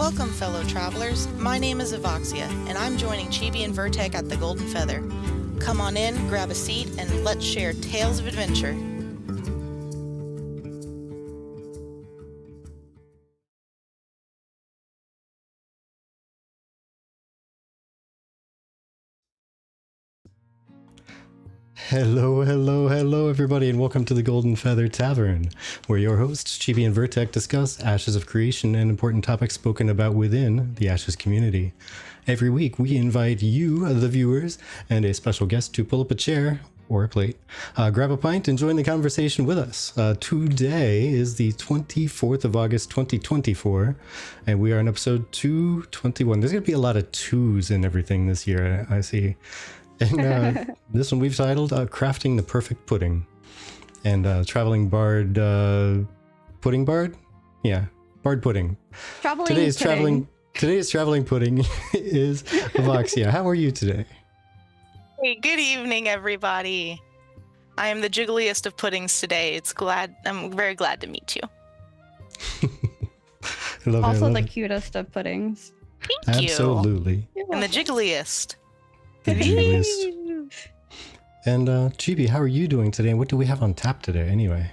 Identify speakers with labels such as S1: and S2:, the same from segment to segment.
S1: Welcome, fellow travelers. My name is Avoxia, and I'm joining Chibi and Vertek at the Golden Feather. Come on in, grab a seat, and let's share tales of adventure.
S2: Hello, everybody, and welcome to the Golden Feather Tavern, where your hosts, Chibi and Vertek, discuss Ashes of Creation and important topics spoken about within the Ashes community. Every week, we invite you, the viewers, and a special guest to pull up a chair or a plate, grab a pint, and join the conversation with us. Today is the 24th of August, 2024, and we are in episode 221. There's going to be a lot of twos in everything this year, I see. And this one we've titled Crafting the Perfect Pudding. And Traveling Bard, Pudding Bard? Yeah, Bard Pudding. Today's Traveling Pudding is Avoxia. How are you today?
S1: Hey, good evening, everybody. I am the jiggliest of puddings today. I'm very glad to meet you.
S3: Also the cutest of puddings.
S1: Thank you.
S2: Absolutely.
S1: And the jiggliest.
S2: And Chibi, how are you doing today? And what do we have on tap today anyway?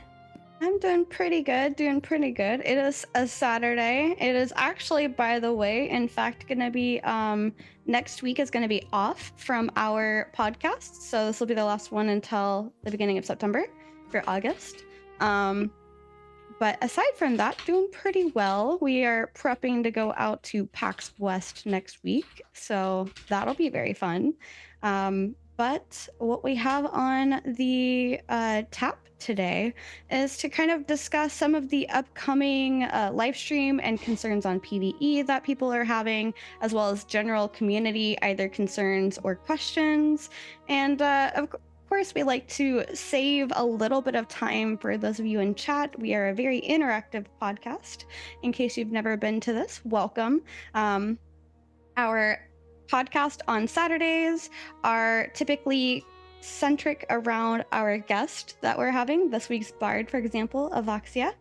S3: I'm doing pretty good. It is a Saturday. It is actually, by the way, in fact, going to be next week is going to be off from our podcast. So this will be the last one until the beginning of September for August. But aside from that, doing pretty well. We are prepping to go out to PAX West next week, so that'll be very fun. But what we have on the tap today is to kind of discuss some of the upcoming live stream and concerns on PvE that people are having, as well as general community, either concerns or questions. And of course, we like to save a little bit of time for those of you in chat. We are a very interactive podcast. In case you've never been to this, welcome. Our podcast on Saturdays are typically centric around our guest that we're having. This week's Bard, for example, Avoxia.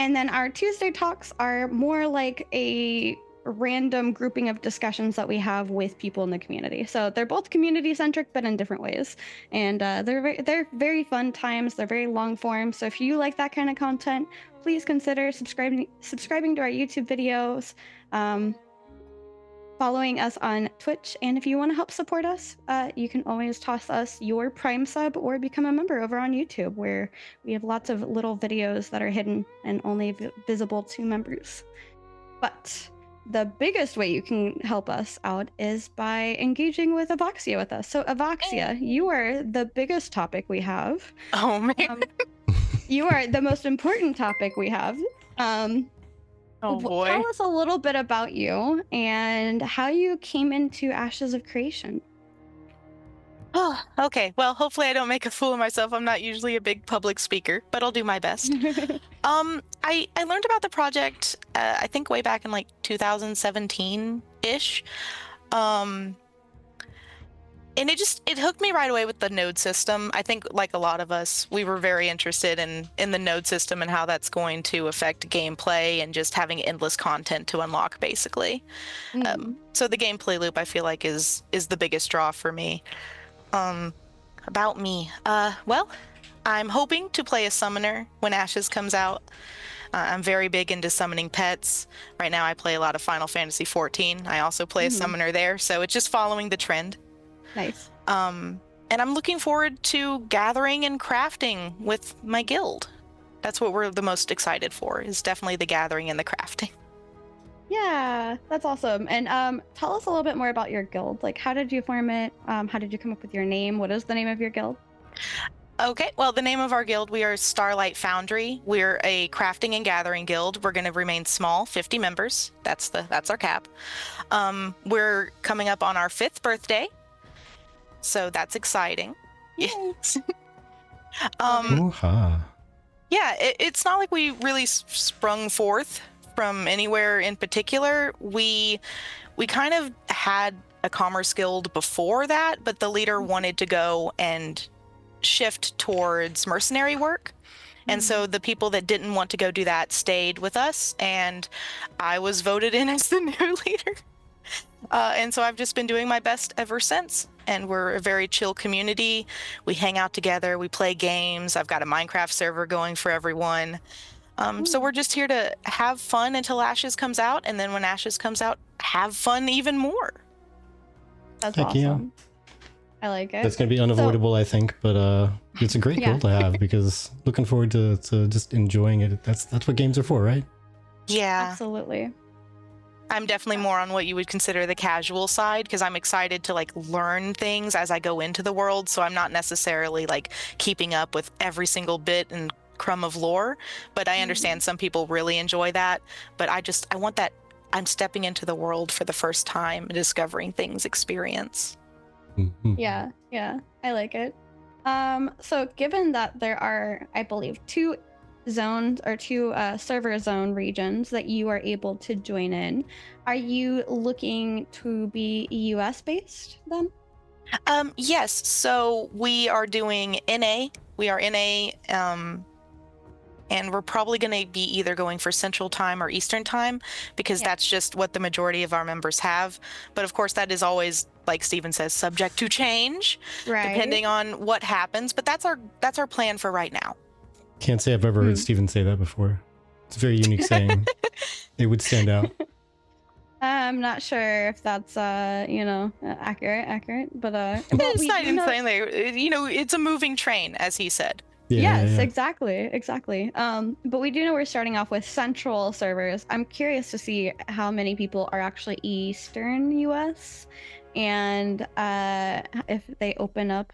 S3: And then our Tuesday talks are more like a random grouping of discussions that we have with people in the community. So they're both community centric, but in different ways. And they're very fun times. They're very long form. So if you like that kind of content, please consider subscribing to our YouTube videos, following us on Twitch. And if you want to help support us, you can always toss us your Prime sub or become a member over on YouTube, where we have lots of little videos that are hidden and only visible to members. But the biggest way you can help us out is by engaging with Avoxia with us. So Avoxia, you are the biggest topic we have.
S1: Oh, man.
S3: You are the most important topic we have.
S1: Oh, boy.
S3: Tell us a little bit about you and how you came into Ashes of Creation.
S1: Oh, okay. Well, hopefully I don't make a fool of myself. I'm not usually a big public speaker, but I'll do my best. I learned about the project, I think way back in like 2017-ish. And it hooked me right away with the node system. I think, like a lot of us, we were very interested in the node system and how that's going to affect gameplay and just having endless content to unlock, basically. So the gameplay loop, I feel like, is the biggest draw for me. About me. Well, I'm hoping to play a summoner when Ashes comes out. I'm very big into summoning pets. Right now I play a lot of Final Fantasy XIV. I also play a summoner there, so it's just following the trend.
S3: Nice.
S1: And I'm looking forward to gathering and crafting with my guild. That's what we're the most excited for, is definitely the gathering and the crafting.
S3: Yeah, that's awesome. And tell us a little bit more about your guild. Like, how did you form it? How did you come up with your name? What is the name of your guild?
S1: Okay, well, the name of our guild, we are Starlight Foundry. We're a crafting and gathering guild. We're going to remain small, 50 members. That's our cap. We're coming up on our 5th birthday, so that's exciting. Yes. Yeah, it's not like we really sprung forth from anywhere in particular. We kind of had a commerce guild before that, but the leader wanted to go and shift towards mercenary work, And so the people that didn't want to go do that stayed with us, and I was voted in as the new leader. And so I've just been doing my best ever since. And we're a very chill community. We hang out together. We play games. I've got a Minecraft server going for everyone. So we're just here to have fun until Ashes comes out. And then when Ashes comes out, have fun even more.
S3: That's
S2: Heck
S3: awesome.
S2: yeah.
S3: I like it.
S2: That's going to be unavoidable, I think, but it's a great
S3: Yeah.
S2: goal to have because looking forward to just enjoying it. That's what games are for, right?
S1: Yeah.
S3: Absolutely.
S1: I'm definitely more on what you would consider the casual side because I'm excited to like learn things as I go into the world. So I'm not necessarily like keeping up with every single bit and crumb of lore, but I understand some people really enjoy that. But I want that I'm stepping into the world for the first time and discovering things experience.
S2: Mhm.
S3: Yeah, I like it. So given that there are, I believe, two zones or two server zone regions that you are able to join in, are you looking to be US based then?
S1: Yes, so we are doing NA. We are NA, and we're probably going to be either going for Central Time or Eastern Time because that's just what the majority of our members have. But of course, that is always, like Steven says, subject to change, depending on what happens. But that's our plan for right now.
S2: Can't say I've ever heard Steven say that before. It's a very unique saying. It would stand out.
S3: I'm not sure if that's accurate, but
S1: it's not insane. It's a moving train, as he said.
S3: Yes, exactly. But we do know we're starting off with central servers. I'm curious to see how many people are actually Eastern US, and if they open up,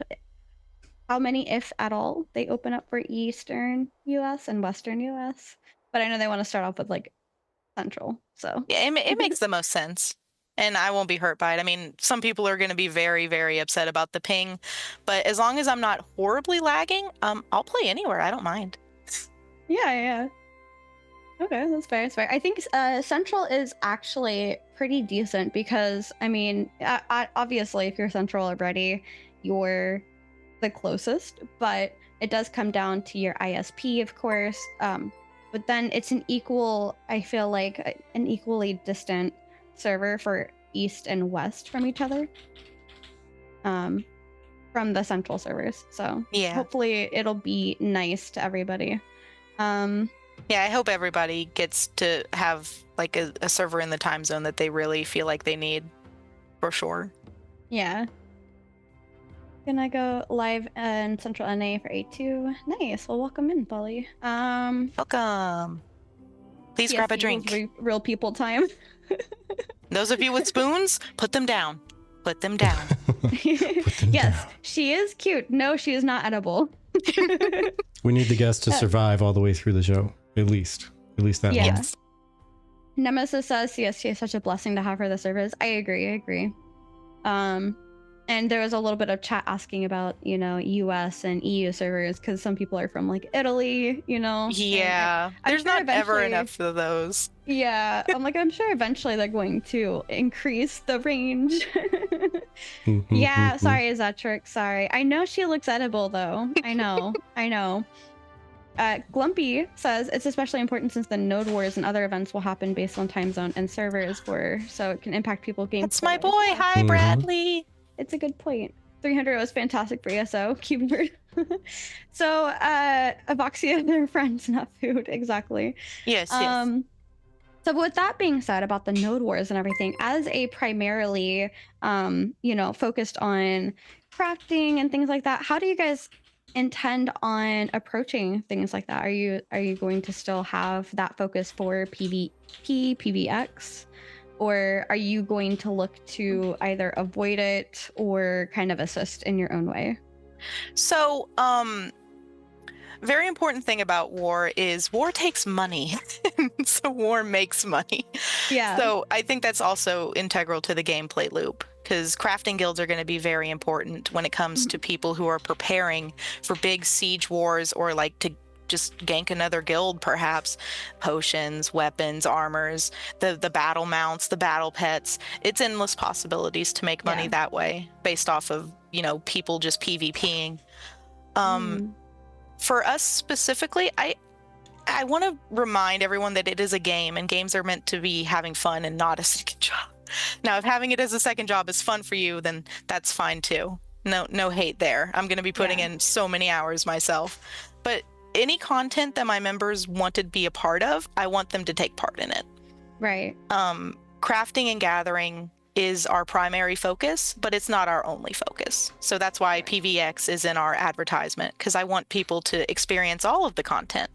S3: how many, if at all, they open up for Eastern US and Western US. But I know they want to start off with like central, so
S1: yeah, it makes the most sense. And I won't be hurt by it. I mean, some people are going to be very, very upset about the ping, but as long as I'm not horribly lagging, I'll play anywhere. I don't mind.
S3: Yeah. Okay, that's fair. That's fair. I think Central is actually pretty decent because, I mean, obviously, if you're Central already, you're the closest, but it does come down to your ISP, of course. But then it's I feel like an equally distant server for East and West from each other. From the Central servers. So
S1: yeah,
S3: hopefully it'll be nice to everybody.
S1: Yeah, I hope everybody gets to have like a server in the time zone that they really feel like they need, for sure.
S3: Yeah. Gonna go live in Central NA for A2. Nice. Well, welcome in, Polly.
S1: Welcome. Please grab a drink.
S3: Real people time.
S1: Those of you with spoons, put them down. Put them down.
S3: Yes, she is cute. No, she is not edible.
S2: We need the guest to survive all the way through the show. At least that long.
S3: Nemesis says CST is such a blessing to have for the service. I agree. And there was a little bit of chat asking about, US and EU servers because some people are from like Italy,
S1: Yeah, there's not ever enough of those.
S3: Yeah, I'm sure eventually they're going to increase the range. Yeah, sorry, Zetric, sorry. I know she looks edible though. I know. Glumpy says it's especially important since the node wars and other events will happen based on time zone and servers so it can impact people's gameplay.
S1: That's my boy. Hi, Bradley.
S3: It's a good point. 300 was fantastic for ESO. Keyword. So, Avoxia, they're friends, not food. Exactly.
S1: Yes.
S3: So with that being said about the node wars and everything, as a primarily, focused on crafting and things like that, how do you guys intend on approaching things like that? Are you going to still have that focus for PvP, PvX? Or are you going to look to either avoid it or kind of assist in your own way?
S1: So, very important thing about war is war takes money. So war makes money.
S3: Yeah.
S1: So I think that's also integral to the gameplay loop because crafting guilds are going to be very important when it comes to people who are preparing for big siege wars or like to just gank another guild, perhaps. Potions, weapons, armors, the battle mounts, the battle pets. It's endless possibilities to make money that way based off of, people just PvPing. For us specifically, I want to remind everyone that it is a game, and games are meant to be having fun and not a second job. Now, if having it as a second job is fun for you, then that's fine too. No hate there. I'm going to be putting in so many hours myself. But any content that my members want to be a part of, I want them to take part in it.
S3: Right.
S1: Crafting and gathering is our primary focus, but it's not our only focus. So that's why PVX is in our advertisement, because I want people to experience all of the content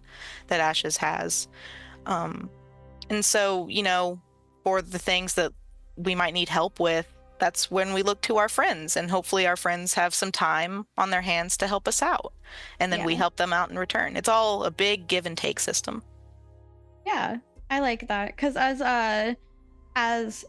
S1: that Ashes has. And so, for the things that we might need help with, that's when we look to our friends, and hopefully our friends have some time on their hands to help us out. And then we help them out in return. It's all a big give and take system.
S3: Yeah, I like that. Because as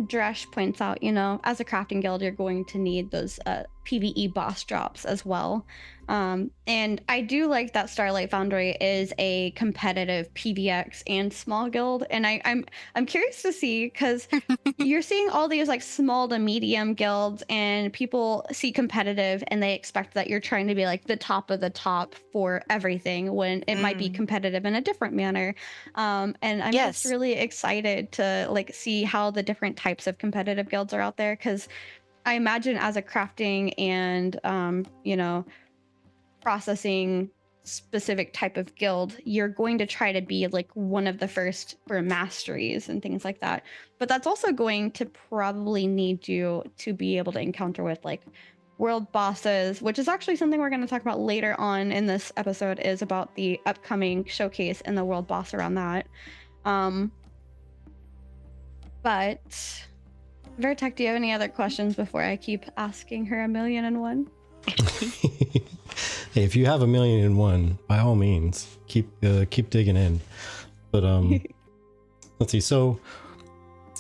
S3: Dresh points out, as a crafting guild, you're going to need those PvE boss drops as well. And I do like that Starlight Foundry is a competitive PVX and small guild. And I'm curious to see, because you're seeing all these like small to medium guilds, and people see competitive and they expect that you're trying to be like the top of the top for everything, when it might be competitive in a different manner. And I'm just really excited to like see how the different types of competitive guilds are out there, because I imagine as a crafting and processing specific type of guild, you're going to try to be like one of the first for masteries and things like that. But that's also going to probably need you to be able to encounter with like world bosses, which is actually something we're going to talk about later on in this episode, is about the upcoming showcase and the world boss around that. But Vertec, do you have any other questions before I keep asking her 1,000,001?
S2: Hey, if you have 1,000,001, by all means, keep digging in. But let's see. So,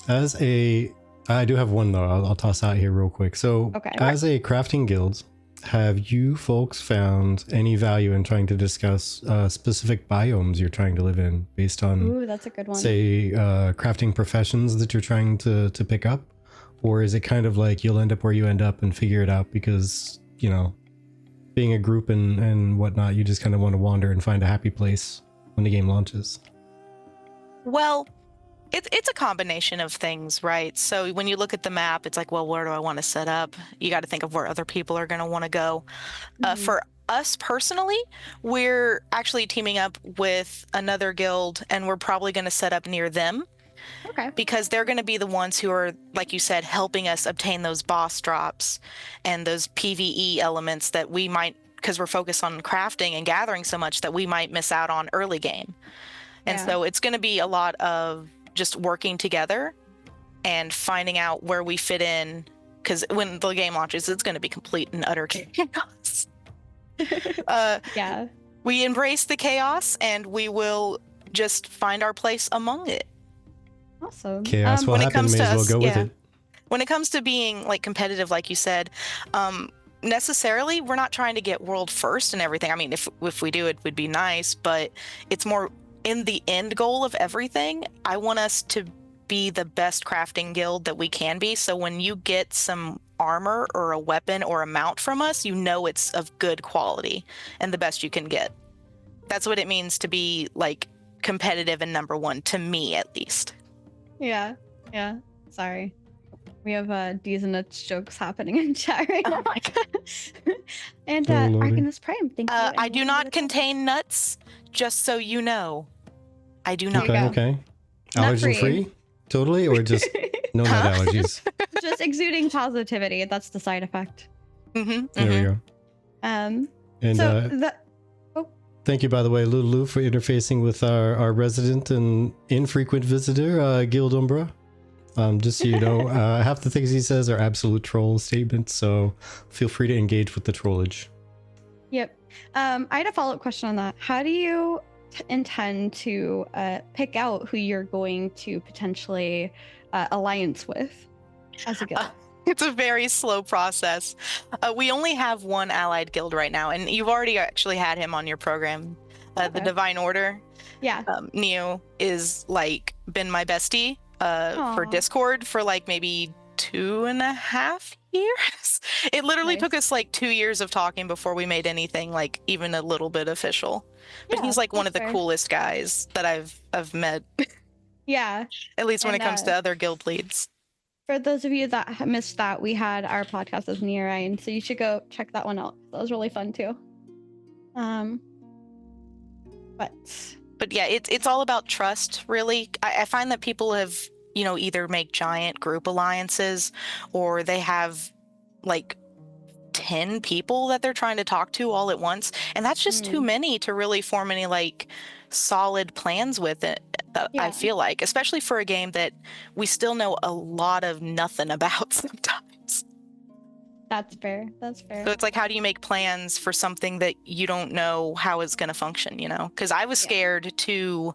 S2: I do have one though. I'll toss out here real quick. So, as a crafting guild, have you folks found any value in trying to discuss specific biomes you're trying to live in, based on,
S3: ooh, that's a good one,
S2: say, crafting professions that you're trying to pick up, or is it kind of like you'll end up where you end up and figure it out because being a group and whatnot, you just kind of want to wander and find a happy place when the game launches?
S1: Well, it's a combination of things, right? So when you look at the map, it's like, well, where do I want to set up? You got to think of where other people are going to want to go. For us personally, we're actually teaming up with another guild, and we're probably going to set up near them.
S3: Okay.
S1: Because they're going to be the ones who are, like you said, helping us obtain those boss drops and those PvE elements that we might, because we're focused on crafting and gathering so much, that we might miss out on early game. And so it's going to be a lot of just working together and finding out where we fit in, because when the game launches, it's going to be complete and utter chaos. We embrace the chaos, and we will just find our place among it.
S3: Awesome.
S2: Chaos will happen, may as well go with it.
S1: When it comes to being like competitive, like you said, necessarily we're not trying to get world first and everything. I mean, if we do, it would be nice, but it's more in the end goal of everything. I want us to be the best crafting guild that we can be. So when you get some armor or a weapon or a mount from us, it's of good quality and the best you can get. That's what it means to be like competitive and number one, to me at least.
S3: Yeah. Sorry. We have D's and Nuts jokes happening in chat right now.
S1: Oh my god.
S3: And Arcanus Prime, thank you.
S1: I do not contain nuts, just so you know. I do not.
S2: Okay. Allergen free? Totally? Or just no nut allergies?
S3: Just exuding positivity. That's the side effect.
S2: There we go.
S3: And
S2: thank you, by the way, Lulu, for interfacing with our resident and infrequent visitor, Guild Umbra. Just so you know, half the things he says are absolute troll statements, so feel free to engage with the trollage.
S3: Yep. I had a follow-up question on that. How do you intend to pick out who you're going to potentially alliance with as a guild?
S1: It's a very slow process. We only have one allied guild right now, and you've already actually had him on your program, the Divine Order.
S3: Yeah.
S1: Neo is like been my bestie for Discord for like maybe 2.5 years. It literally
S3: Nice.
S1: took us like 2 years of talking before we made anything like even a little bit official. But
S3: Yeah,
S1: he's like one of the
S3: that's fair.
S1: coolest guys that I've met,
S3: Yeah.
S1: at least when
S3: And,
S1: it comes to other guild leads.
S3: For those of you that missed that, we had our podcast with Nia Ryan, so you should go check that one out. That was really fun too.
S1: But yeah, it's all about trust, really. I find that people have, either make giant group alliances or they have like 10 people that they're trying to talk to all at once. And that's just too many to really form any like solid plans with it. I feel like, especially for a game that we still know a lot of nothing about sometimes.
S3: That's fair. That's fair.
S1: So it's like, how do you make plans for something that you don't know how it's going to function, Because I was scared to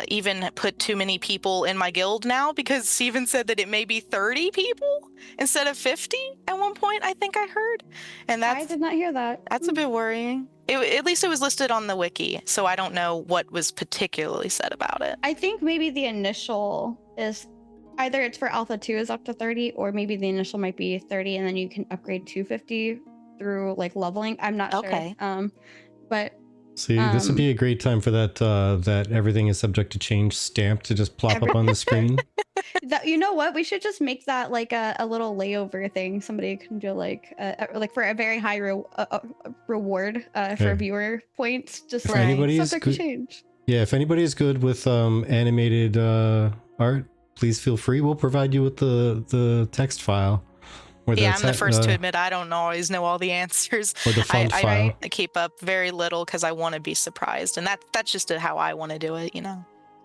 S1: even put too many people in my guild now, because Steven said that it may be 30 people instead of 50 at one point, I think I heard. And
S3: I did not hear that.
S1: That's a bit worrying. At least it was listed on the wiki, so I don't know what was particularly said about it.
S3: I think maybe the initial is either it's for Alpha 2 is up to 30, or maybe the initial might be 30 and then you can upgrade to 50 through like leveling. I'm not sure. But
S2: see, this would be a great time for that that everything is subject to change stamp to just plop up on the screen.
S3: You know what? We should just make that like a little layover thing. Somebody can do like for a very high reward for viewer points. Just
S2: if
S3: like
S2: anybody
S3: subject to change.
S2: Yeah, if anybody is good with animated art, please feel free. We'll provide you with the text file.
S1: I'm the first to admit I don't always know all the answers.
S2: Or the font file.
S1: I keep up very little because I want to be surprised, and that's just how I want to do it,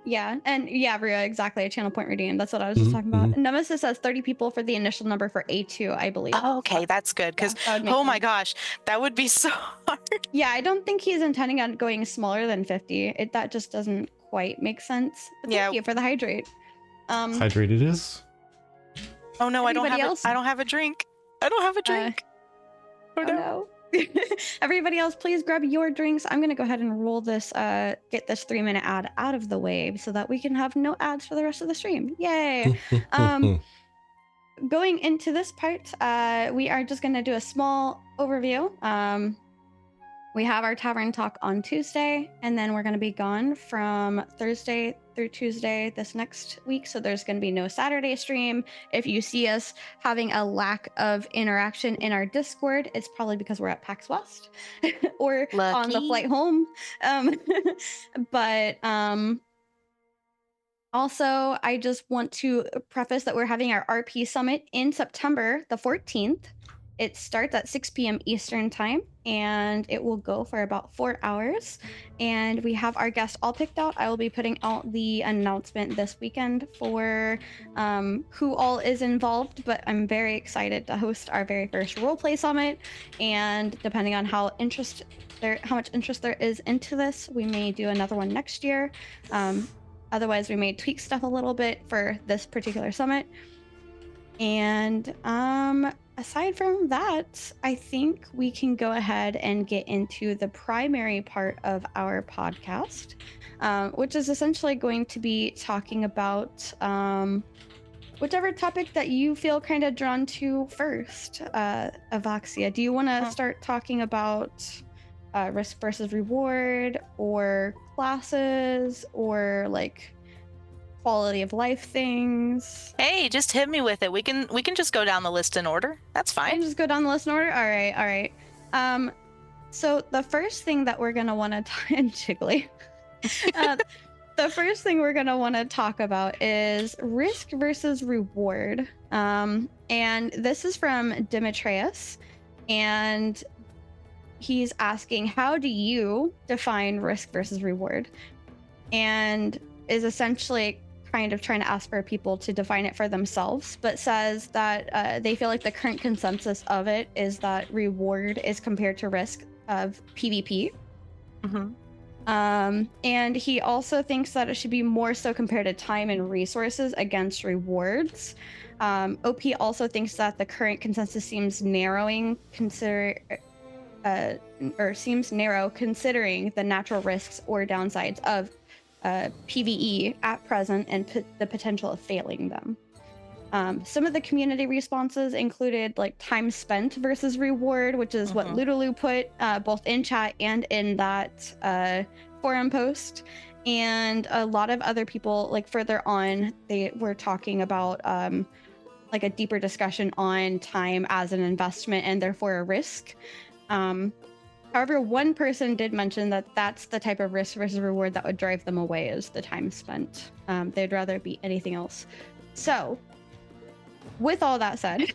S3: Yeah, and Ria, exactly. A channel point redeemed. That's what I was just talking about. Nemesis says 30 people for the initial number for A2, I believe.
S1: Oh, okay, that's good, because my gosh, that would be so hard.
S3: Yeah, I don't think he's intending on going smaller than 50. That just doesn't quite make sense. But thank you for the hydrate.
S2: Hydrate it is.
S1: Oh no, I don't have a drink. I don't have a drink.
S3: Oh no. Everybody else, please grab your drinks. I'm gonna go ahead and roll this get this 3-minute ad out of the way so that we can have no ads for the rest of the stream. Yay. Going into this part, we are just gonna do a small overview. We have our tavern talk on Tuesday, and then we're going to be gone from Thursday through Tuesday this next week. So there's going to be no Saturday stream. If you see us having a lack of interaction in our Discord, it's probably because we're at PAX West or on the flight home. Also, I just want to preface that we're having our RP Summit in September the 14th. It starts at 6 p.m. Eastern time, and it will go for about 4 hours. And we have our guests all picked out. I will be putting out the announcement this weekend for who all is involved, but I'm very excited to host our very first roleplay summit. And depending on how much interest there is into this, we may do another one next year. Otherwise, we may tweak stuff a little bit for this particular summit. And aside from that, I think we can go ahead and get into the primary part of our podcast, which is essentially going to be talking about whichever topic that you feel kind of drawn to first. Avoxia, do you want to start talking about risk versus reward, or classes, or like quality of life things?
S1: Hey, just hit me with it. We can just go down the list in order. That's fine.
S3: Just go down the list in order. All right. So the first thing that we're gonna want to jiggly. The first thing we're gonna want to talk about is risk versus reward. And this is from Demetrius, and he's asking, how do you define risk versus reward? And is essentially kind of trying to ask for people to define it for themselves, but says that they feel like the current consensus of it is that reward is compared to risk of PvP. And he also thinks that it should be more so compared to time and resources against rewards. OP also thinks that the current consensus seems narrow considering the natural risks or downsides of PvE at present and the potential of failing them. Some of the community responses included like time spent versus reward, which is what Ludulu put both in chat and in that forum post. And a lot of other people, like further on, they were talking about like a deeper discussion on time as an investment and therefore a risk. However, one person did mention that that's the type of risk versus reward that would drive them away, is the time spent. They'd rather be anything else. So, with all that said,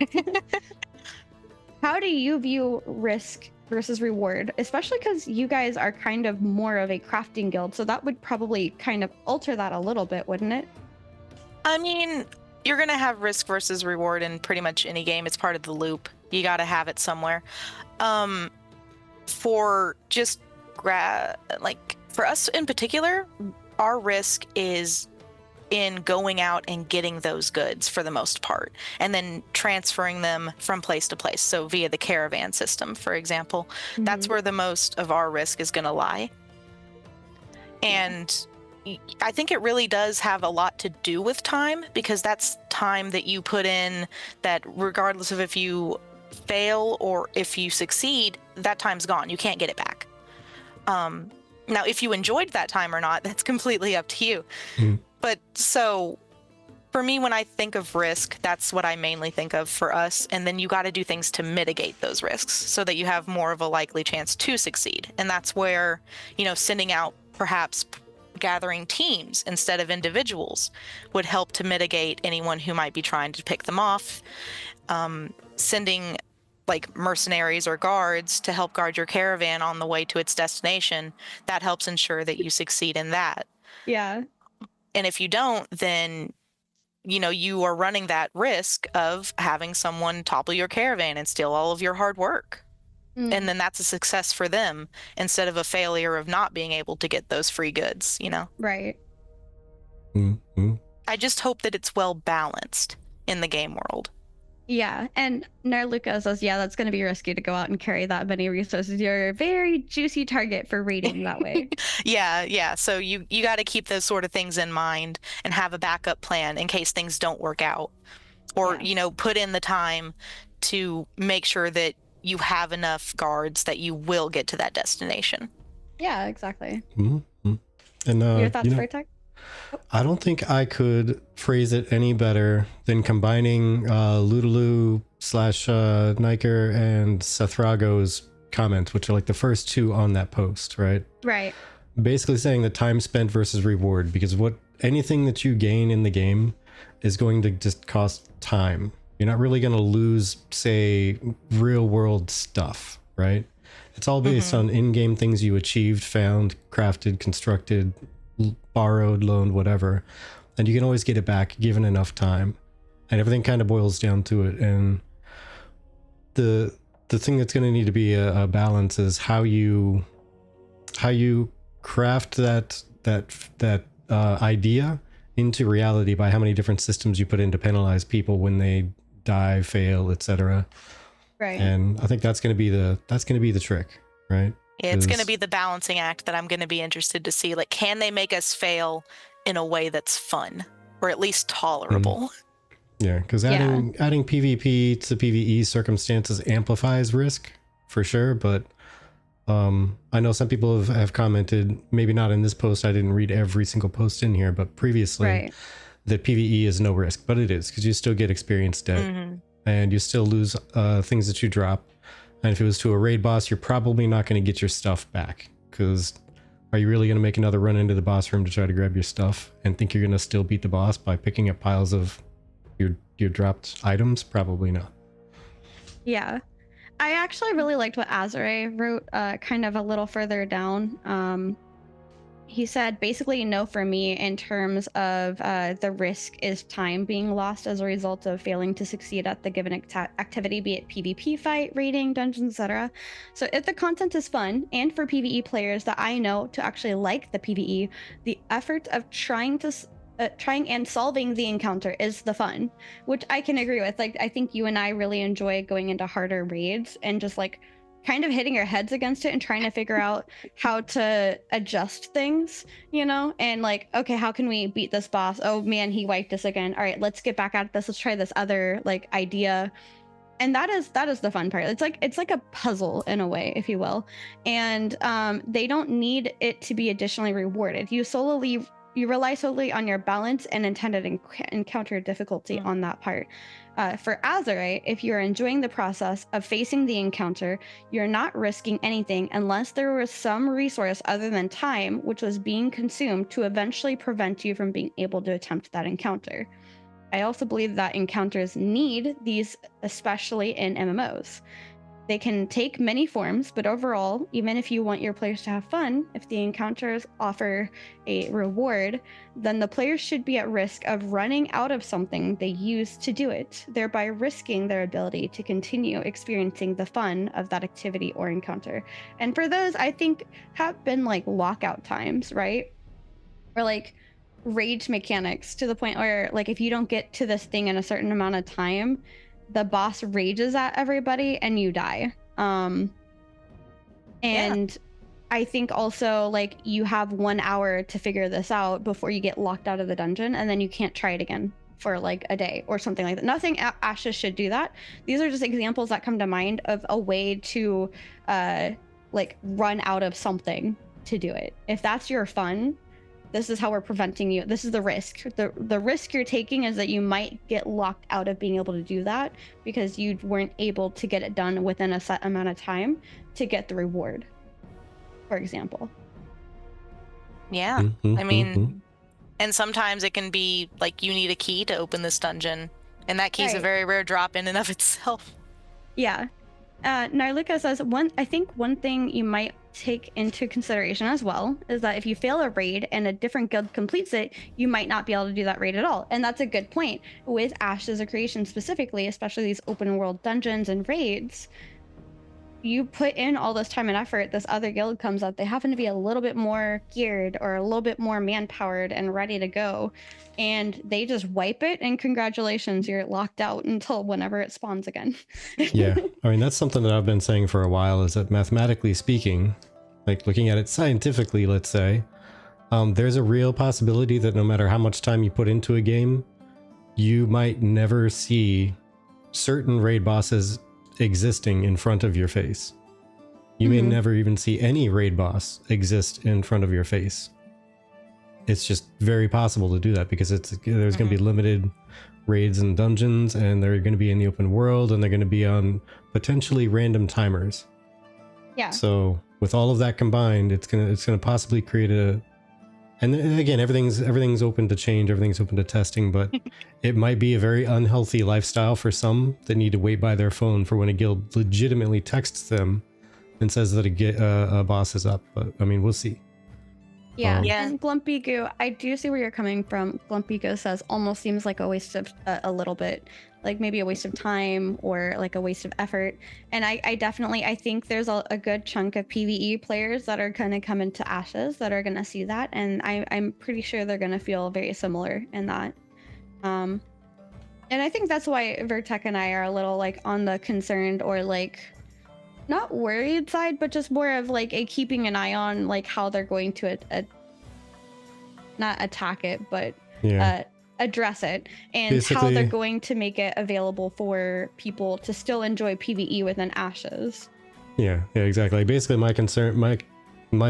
S3: how do you view risk versus reward? Especially because you guys are kind of more of a crafting guild, so that would probably kind of alter that a little bit, wouldn't it?
S1: I mean, you're going to have risk versus reward in pretty much any game. It's part of the loop. You got to have it somewhere. For just like for us in particular, our risk is in going out and getting those goods for the most part, and then transferring them from place to place. So via the caravan system, for example, that's where the most of our risk is going to lie. And I think it really does have a lot to do with time, because that's time that you put in that regardless of if you fail or if you succeed, that time's gone. You can't get it back. Now, if you enjoyed that time or not, that's completely up to you. But so for me, when I think of risk, that's what I mainly think of for us. And then you got to do things to mitigate those risks so that you have more of a likely chance to succeed. And that's where, you know, sending out perhaps gathering teams instead of individuals would help to mitigate anyone who might be trying to pick them off. Sending like mercenaries or guards to help guard your caravan on the way to its destination, that helps ensure that you succeed in that.
S3: Yeah.
S1: And if you don't, then, you know, you are running that risk of having someone topple your caravan and steal all of your hard work. And then that's a success for them instead of a failure of not being able to get those free goods, you know?
S3: Right.
S1: I just hope that it's well balanced in the game world.
S3: Yeah, and Narluka says, yeah, that's going to be risky to go out and carry that many resources. You're a very juicy target for raiding that way.
S1: Yeah. So you got to keep those sort of things in mind and have a backup plan in case things don't work out. Or, you know, put in the time to make sure that you have enough guards that you will get to that destination.
S3: Yeah, exactly.
S2: And
S3: your thoughts, Vertec?
S2: I don't think I could phrase it any better than combining Ludulu / Niker and Sethrago's comments, which are like the first two on that post, right?
S3: Right.
S2: Basically saying the time spent versus reward, because anything that you gain in the game is going to just cost time. You're not really going to lose, say, real world stuff, right? It's all based on in-game things you achieved, found, crafted, constructed, borrowed, loaned, whatever. And you can always get it back given enough time. And everything kind of boils down to it. And the thing that's going to need to be a balance is how you craft that idea into reality by how many different systems you put in to penalize people when they die, fail, etc.
S3: Right.
S2: And I think that's going to be the trick, right?
S1: It's going to be the balancing act that I'm going to be interested to see. Like, can they make us fail in a way that's fun or at least tolerable?
S2: Yeah, because adding PvP to PvE circumstances amplifies risk for sure. But I know some people have commented, maybe not in this post, I didn't read every single post in here, but previously that PvE is no risk, but it is, because you still get experience debt and you still lose things that you drop. And if it was to a raid boss, you're probably not going to get your stuff back, because are you really going to make another run into the boss room to try to grab your stuff and think you're going to still beat the boss by picking up piles of your dropped items? Probably not.
S3: Yeah. I actually really liked what Azure wrote kind of a little further down. He said basically no for me in terms of the risk is time being lost as a result of failing to succeed at the given activity, be it PvP fight, raiding, dungeons, etc. So if the content is fun, and for PvE players that I know to actually like the PvE, the effort of trying and solving the encounter is the fun, which I can agree with. Like, I think you and I really enjoy going into harder raids and just like kind of hitting your heads against it and trying to figure out how to adjust things, you know, and like, okay, how can we beat this boss? Oh man, he wiped us again. All right, let's get back at this. Let's try this other like idea. And that is the fun part. It's like a puzzle in a way, if you will. And they don't need it to be additionally rewarded. You rely solely on your balance and intended encounter difficulty on that part. For Azurite, if you're enjoying the process of facing the encounter, you're not risking anything unless there was some resource other than time which was being consumed to eventually prevent you from being able to attempt that encounter. I also believe that encounters need these, especially in MMOs. They can take many forms, but overall, even if you want your players to have fun, if the encounters offer a reward, then the players should be at risk of running out of something they use to do it, thereby risking their ability to continue experiencing the fun of that activity or encounter. And for those, I think, have been like lockout times, right? Or like rage mechanics to the point where like if you don't get to this thing in a certain amount of time, the boss rages at everybody and you die. I think also like you have 1 hour to figure this out before you get locked out of the dungeon, and then you can't try it again for like a day or something like that. Nothing Ashes should do that. These are just examples that come to mind of a way to like run out of something to do it. If that's your fun, this is how we're preventing you. This is the risk. The risk you're taking is that you might get locked out of being able to do that because you weren't able to get it done within a set amount of time to get the reward, for example.
S1: Yeah. I mean, and sometimes it can be like you need a key to open this dungeon, and that key is a very rare drop in and of itself.
S3: Yeah. Narluka says, I think one thing you might take into consideration as well is that if you fail a raid and a different guild completes it, you might not be able to do that raid at all. And that's a good point. With Ashes of Creation specifically, especially these open world dungeons and raids, you put in all this time and effort, this other guild comes up, they happen to be a little bit more geared or a little bit more man-powered and ready to go, and they just wipe it, and congratulations, you're locked out until whenever it spawns again.
S2: Yeah, I mean, that's something that I've been saying for a while, is that mathematically speaking, like looking at it scientifically, let's say, there's a real possibility that no matter how much time you put into a game, you might never see certain raid bosses existing in front of your face. You may never even see any raid boss exist in front of your face. It's just very possible to do that because there's going to be limited raids and dungeons, and they're going to be in the open world, and they're going to be on potentially random timers.
S3: Yeah.
S2: So with all of that combined, it's gonna possibly create and again, everything's open to change, everything's open to testing, but it might be a very unhealthy lifestyle for some that need to wait by their phone for when a guild legitimately texts them and says that a boss is up. But I mean, we'll see.
S3: Yeah. And Glumpy Goo, I do see where you're coming from. Glumpy Goo says almost seems like a waste of a little bit, like maybe a waste of time or like a waste of effort. And I definitely, I think there's a good chunk of PvE players that are going to come into Ashes that are going to see that. And I'm pretty sure they're going to feel very similar in that. And I think that's why Vertec and I are a little like on the concerned or like not worried side, but just more of like a keeping an eye on like how they're going to not attack it, but address it, and basically, how they're going to make it available for people to still enjoy PvE within Ashes.
S2: Yeah, exactly. Basically, my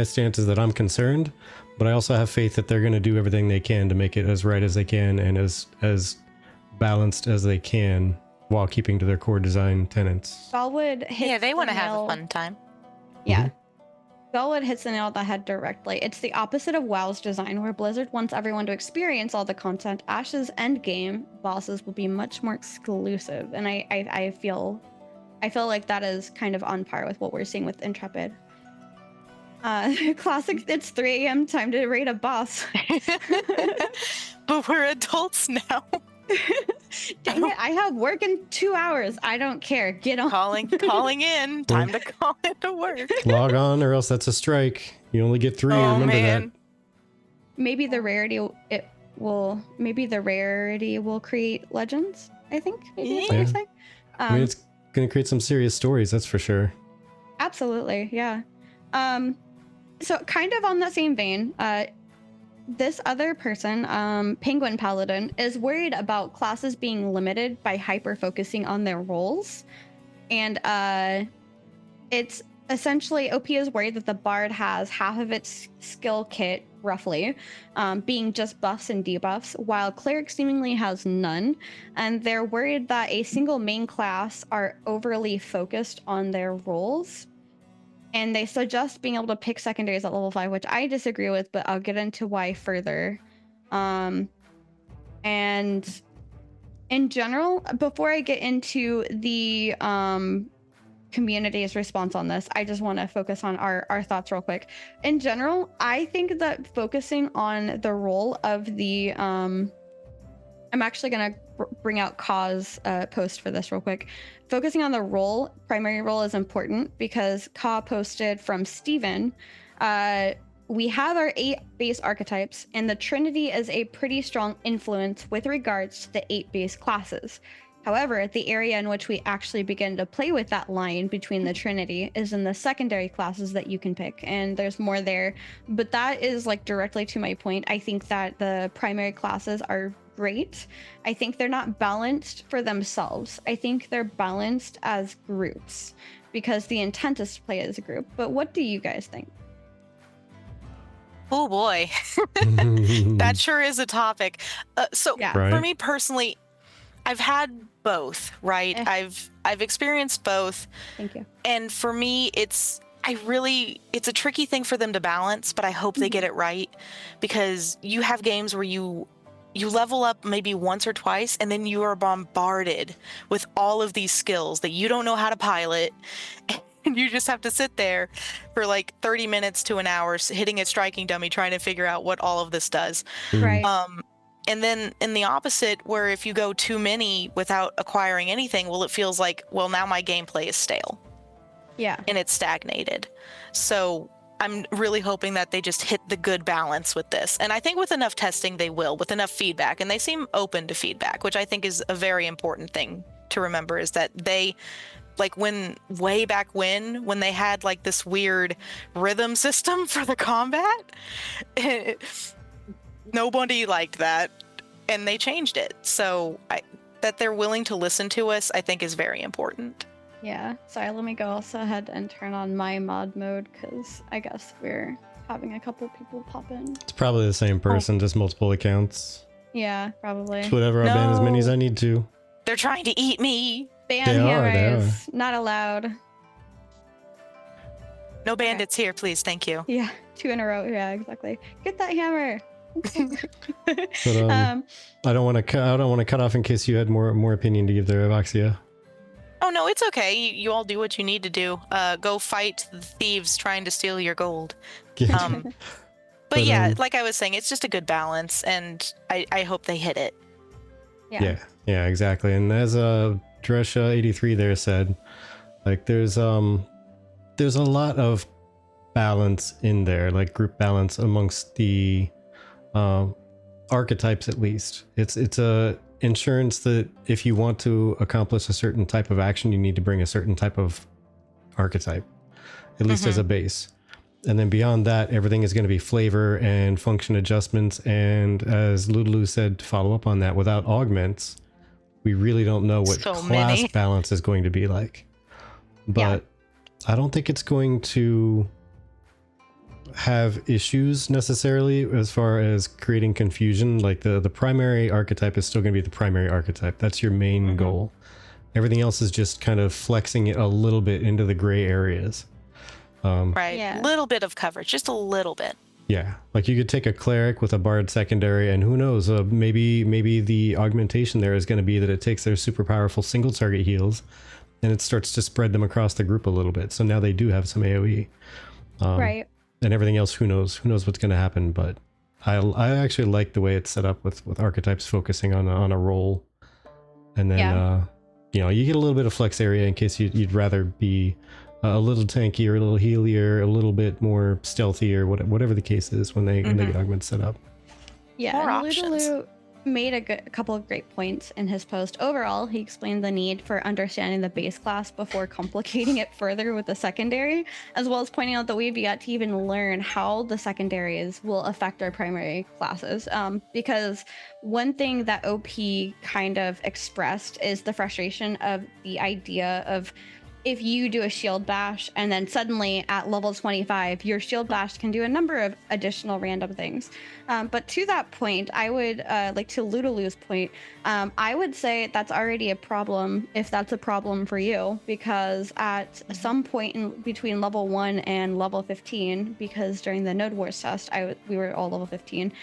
S2: stance is that I'm concerned, but I also have faith that they're going to do everything they can to make it as right as they can and as balanced as they can, while keeping to their core design tenets.
S3: Galwood hits
S1: they want to have a fun time.
S3: Yeah. Galwood hits the nail on the head directly. It's the opposite of WoW's design, where Blizzard wants everyone to experience all the content. Ashes endgame bosses will be much more exclusive, and I feel like that is kind of on par with what we're seeing with Intrepid. Classic, it's 3 a.m. time to raid a boss.
S1: But we're adults now.
S3: Dang it, I have work in 2 hours. I don't care. Get on.
S1: Calling in. Time to call into work.
S2: Log on or else that's a strike. You only get 3. Remember that.
S3: Maybe the rarity will create legends, I think. Maybe that's what you're saying.
S2: I mean, it's going to create some serious stories, that's for sure.
S3: Absolutely, yeah. So kind of on that same vein, this other person, Penguin Paladin, is worried about classes being limited by hyper focusing on their roles, and it's essentially OP is worried that the bard has half of its skill kit, roughly, being just buffs and debuffs, while cleric seemingly has none, and they're worried that a single main class are overly focused on their roles. And they suggest being able to pick secondaries at level 5, which I disagree with, but I'll get into why further. And in general, before I get into the community's response on this, I just want to focus on our thoughts real quick. In general, I think that focusing on the role of the... I'm actually going to bring out Ka's post for this real quick. Focusing on the primary role is important because Ka posted from Steven, we have our 8 base archetypes, and the Trinity is a pretty strong influence with regards to the 8 base classes. However, the area in which we actually begin to play with that line between the Trinity is in the secondary classes that you can pick, and there's more there. But that is like directly to my point. I think that the primary classes are great. I think they're not balanced for themselves. I think they're balanced as groups because the intent is to play as a group. But what do you guys think?
S1: Oh boy, that sure is a topic. For me personally, I've had both, right? I've experienced both.
S3: Thank you.
S1: And for me, it's a tricky thing for them to balance, but I hope they get it right, because you have games where you level up maybe once or twice, and then you are bombarded with all of these skills that you don't know how to pilot. And you just have to sit there for like 30 minutes to an hour hitting a striking dummy trying to figure out what all of this does.
S3: Right.
S1: And then in the opposite, where if you go too many without acquiring anything, well, it feels like, well, now my gameplay is stale.
S3: Yeah.
S1: And it's stagnated. So I'm really hoping that they just hit the good balance with this. And I think with enough testing, they will, with enough feedback. And they seem open to feedback, which I think is a very important thing to remember, is that they, like way back when they had like this weird rhythm system for the combat, nobody liked that, and they changed it. So that they're willing to listen to us, I think, is very important.
S3: Yeah. Sorry, let me go also ahead and turn on my mod mode, because I guess we're having a couple people pop in.
S2: It's probably the same person, just multiple accounts.
S3: Yeah, probably.
S2: Just whatever, I'll ban as many as I need to.
S1: They're trying to eat me.
S3: Ban hammers. Not allowed.
S1: No bandits here, please. Thank you.
S3: Yeah, 2 in a row. Yeah, exactly. Get that hammer.
S2: But, I don't want to cut off in case you had more opinion to give there, Avoxia.
S1: Oh no, it's okay. You all do what you need to do. Go fight the thieves trying to steal your gold. But yeah, like I was saying, it's just a good balance, and I hope they hit it.
S2: Yeah, exactly. And as Dresha 83 there said, like there's a lot of balance in there, like group balance amongst the archetypes at least. It's a insurance that if you want to accomplish a certain type of action, you need to bring a certain type of archetype, at least as a base. And then beyond that, everything is going to be flavor and function adjustments. And as Lulu said, to follow up on that, without augments, we really don't know what class balance is going to be like. But I don't think it's going to have issues necessarily as far as creating confusion. Like the primary archetype is still going to be the primary archetype. That's your main goal. Everything else is just kind of flexing it a little bit into the gray areas.
S1: Right. Little bit of coverage, just a little bit.
S2: Yeah, like you could take a cleric with a bard secondary, and who knows, maybe the augmentation there is going to be that it takes their super powerful single target heals and it starts to spread them across the group a little bit. So now they do have some AoE.
S3: Right.
S2: And everything else, who knows what's going to happen. But I actually like the way it's set up with archetypes focusing on a role. And then, you get a little bit of flex area in case you'd rather be a little tankier, a little healier, a little bit more stealthy, or whatever the case is when they get augments set up.
S3: Yeah,
S1: more
S3: and
S1: options.
S3: made a couple of great points in his post. Overall, he explained the need for understanding the base class before complicating it further with the secondary, as well as pointing out that we've yet to even learn how the secondaries will affect our primary classes. Because one thing that OP kind of expressed is the frustration of the idea of if you do a shield bash and then suddenly at level 25, your shield bash can do a number of additional random things. But to that point, I would like to Ludolu's point, I would say that's already a problem if that's a problem for you, because at some point in between level 1 and level 15, because during the Node Wars test, we were all level 15,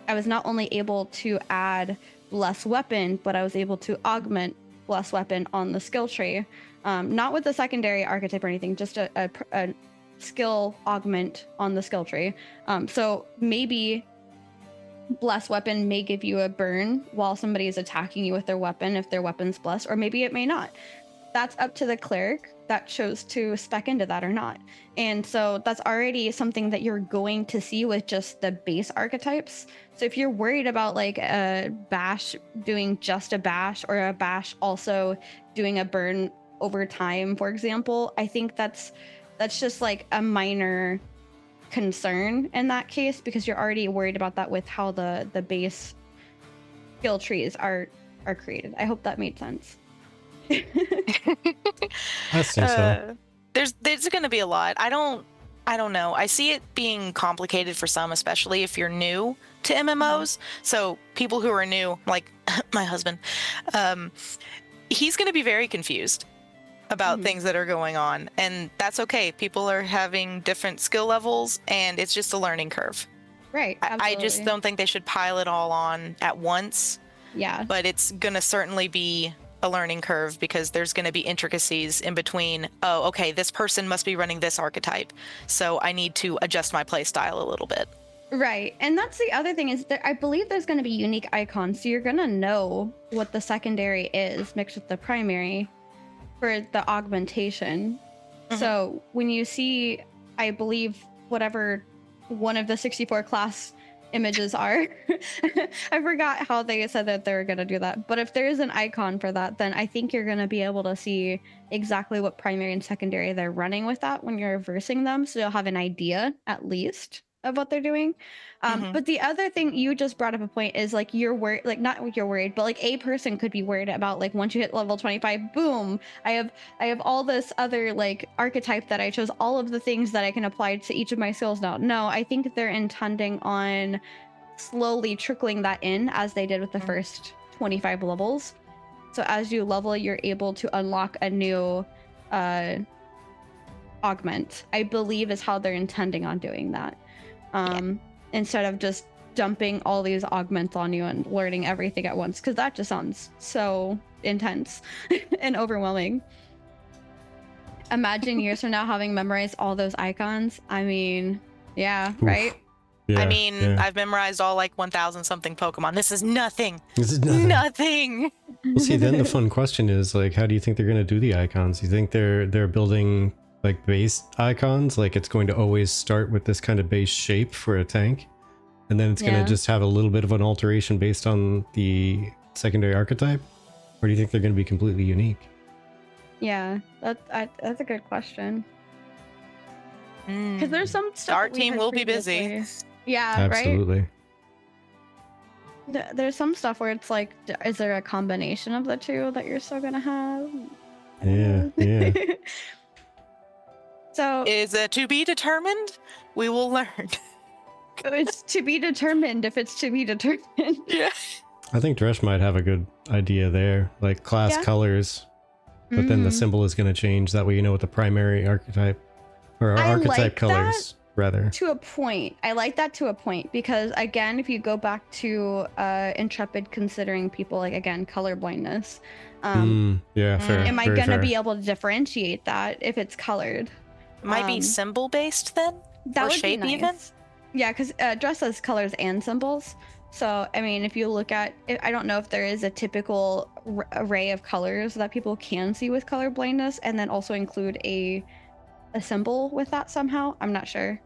S3: I was not only able to add bless weapon, but I was able to augment bless weapon on the skill tree. Not with the secondary archetype or anything, just a skill augment on the skill tree. So maybe bless weapon may give you a burn while somebody is attacking you with their weapon if their weapon's blessed, or maybe it may not. That's up to the cleric that chose to spec into that or not. And so that's already something that you're going to see with just the base archetypes. So if you're worried about like a bash doing just a bash, or a bash also doing a burn over time, for example, I think that's just like a minor concern in that case, because you're already worried about that with how the base skill trees are created. I hope that made sense.
S2: I think so.
S1: There's going to be a lot. I don't know. I see it being complicated for some, especially if you're new to MMOs. So people who are new, like my husband, he's going to be very confused about things that are going on, and that's okay. People are having different skill levels, and it's just a learning curve.
S3: Right.
S1: I just don't think they should pile it all on at once.
S3: Yeah.
S1: But it's going to certainly be a learning curve, because there's going to be intricacies in between. Oh, okay, this person must be running this archetype, so I need to adjust my play style a little bit.
S3: Right. And that's the other thing, is that I believe there's going to be unique icons, so you're going to know what the secondary is mixed with the primary for the augmentation. So when you see, I believe, whatever one of the 64 class images are, I forgot how they said that they were going to do that, but if there is an icon for that, then I think you're going to be able to see exactly what primary and secondary they're running with that when you're versing them, so you'll have an idea at least of what they're doing. But the other thing, you just brought up a point, is like you're worried, like not you're worried, but like a person could be worried about, like, once you hit level 25, boom, I have all this other like archetype that I chose, all of the things that I can apply to each of my skills now. No, I think they're intending on slowly trickling that in, as they did with the first 25 levels. So as you level, you're able to unlock a new augment, I believe, is how they're intending on doing that. Instead of just dumping all these augments on you and learning everything at once, because that just sounds so intense and overwhelming. Imagine years from now having memorized all those icons. I mean, yeah. Oof. Right?
S1: Yeah, I mean, yeah. I've memorized all like 1,000 something Pokemon. This is nothing. Nothing.
S2: Well, see, then the fun question is, like, how do you think they're going to do the icons? You think they're building like base icons, like it's going to always start with this kind of base shape for a tank, and then it's going to just have a little bit of an alteration based on the secondary archetype? Or do you think they're going to be completely unique?
S3: Yeah, that's a good question. Because there's some stuff
S1: our team will be busy.
S3: Yeah,
S2: absolutely.
S3: Right? There's some stuff where it's like, is there a combination of the two that you're still gonna have?
S2: Yeah.
S3: So
S1: is it to be determined? We will learn.
S3: It's to be determined if it's to be determined.
S1: Yeah.
S2: I think Dresh might have a good idea there, like class colors, but then the symbol is going to change. That way you know what the primary archetype, or archetype like colors, rather.
S3: To a point. I like that to a point, because again, if you go back to Intrepid considering people like, again, color blindness.
S2: Yeah, fair.
S3: Am I going to be able to differentiate that if it's colored?
S1: Might be symbol based then?
S3: That
S1: or
S3: would
S1: shape
S3: be nice.
S1: Even?
S3: Yeah, because Dress has colors and symbols. So, I mean, if you look at, I don't know if there is a typical array of colors that people can see with color blindness, and then also include a symbol with that somehow. I'm not sure.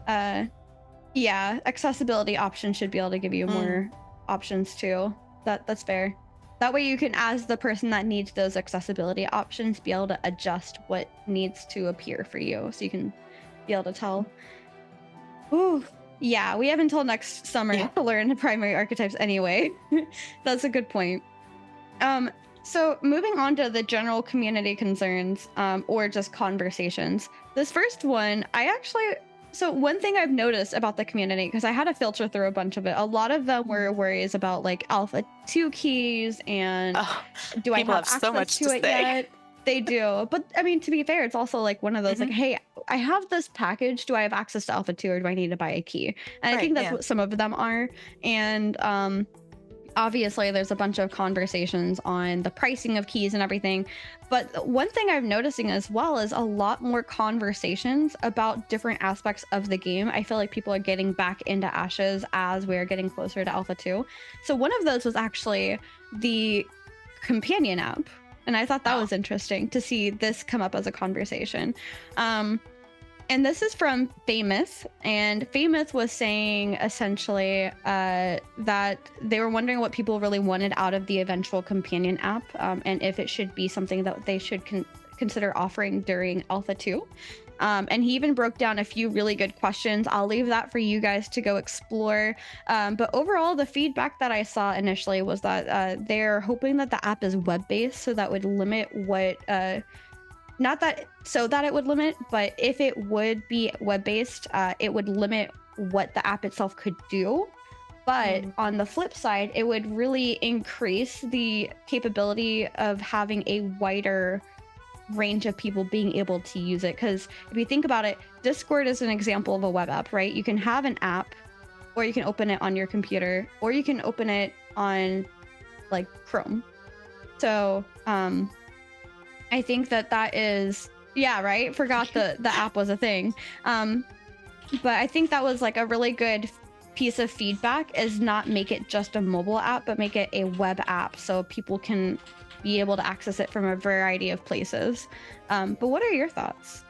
S3: Yeah, accessibility options should be able to give you more options too. That's fair. That way you can, as the person that needs those accessibility options, be able to adjust what needs to appear for you, so you can be able to tell. Ooh, yeah, we have until next summer to learn primary archetypes anyway. That's a good point. So moving on to the general community concerns, or just conversations. This first one, so one thing I've noticed about the community, because I had to filter through a bunch of it, a lot of them were worries about like Alpha 2 keys and do I have access
S1: so much
S3: to it yet? They do. But I mean, to be fair, it's also like one of those like, hey, I have this package. Do I have access to Alpha 2 or do I need to buy a key? And I think that's what some of them are. And obviously there's a bunch of conversations on the pricing of keys and everything. But one thing I'm noticing as well is a lot more conversations about different aspects of the game. I feel like people are getting back into Ashes as we're getting closer to Alpha 2. So one of those was actually the companion app. And I thought that was interesting to see this come up as a conversation. And this is from Famous, and Famous was saying essentially that they were wondering what people really wanted out of the eventual companion app, and if it should be something that they should consider offering during Alpha 2. And he even broke down a few really good questions. I'll leave that for you guys to go explore. But overall, the feedback that I saw initially was that they're hoping that the app is web-based, so that would limit what... not that so that it would limit, but if it would be web-based, it would limit what the app itself could do. But on the flip side, it would really increase the capability of having a wider range of people being able to use it. Because if you think about it, Discord is an example of a web app, right? You can have an app, or you can open it on your computer, or you can open it on like Chrome. So I think that is, yeah, right? Forgot the app was a thing. But I think that was like a really good piece of feedback, is not make it just a mobile app, but make it a web app so people can be able to access it from a variety of places. But what are your thoughts?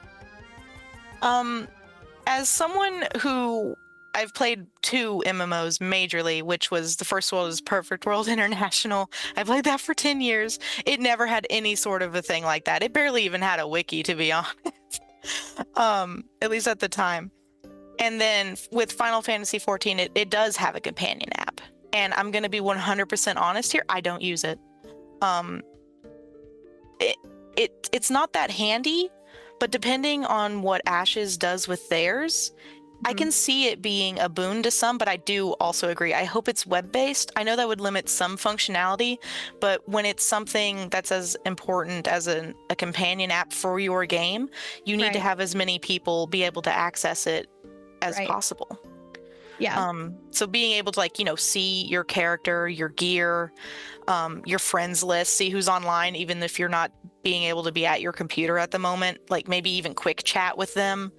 S1: As someone who I've played 2 MMOs majorly, which was the first one was Perfect World International. I played that for 10 years. It never had any sort of a thing like that. It barely even had a wiki, to be honest. At least at the time. And then with Final Fantasy XIV, it does have a companion app. And I'm going to be 100% honest here, I don't use it. It's not that handy, but depending on what Ashes does with theirs, I can see it being a boon to some, but I do also agree. I hope it's web-based. I know that would limit some functionality, but when it's something that's as important as a companion app for your game, you need to have as many people be able to access it as possible. Yeah. So being able to, like, see your character, your gear, your friends list, see who's online, even if you're not being able to be at your computer at the moment, like maybe even quick chat with them.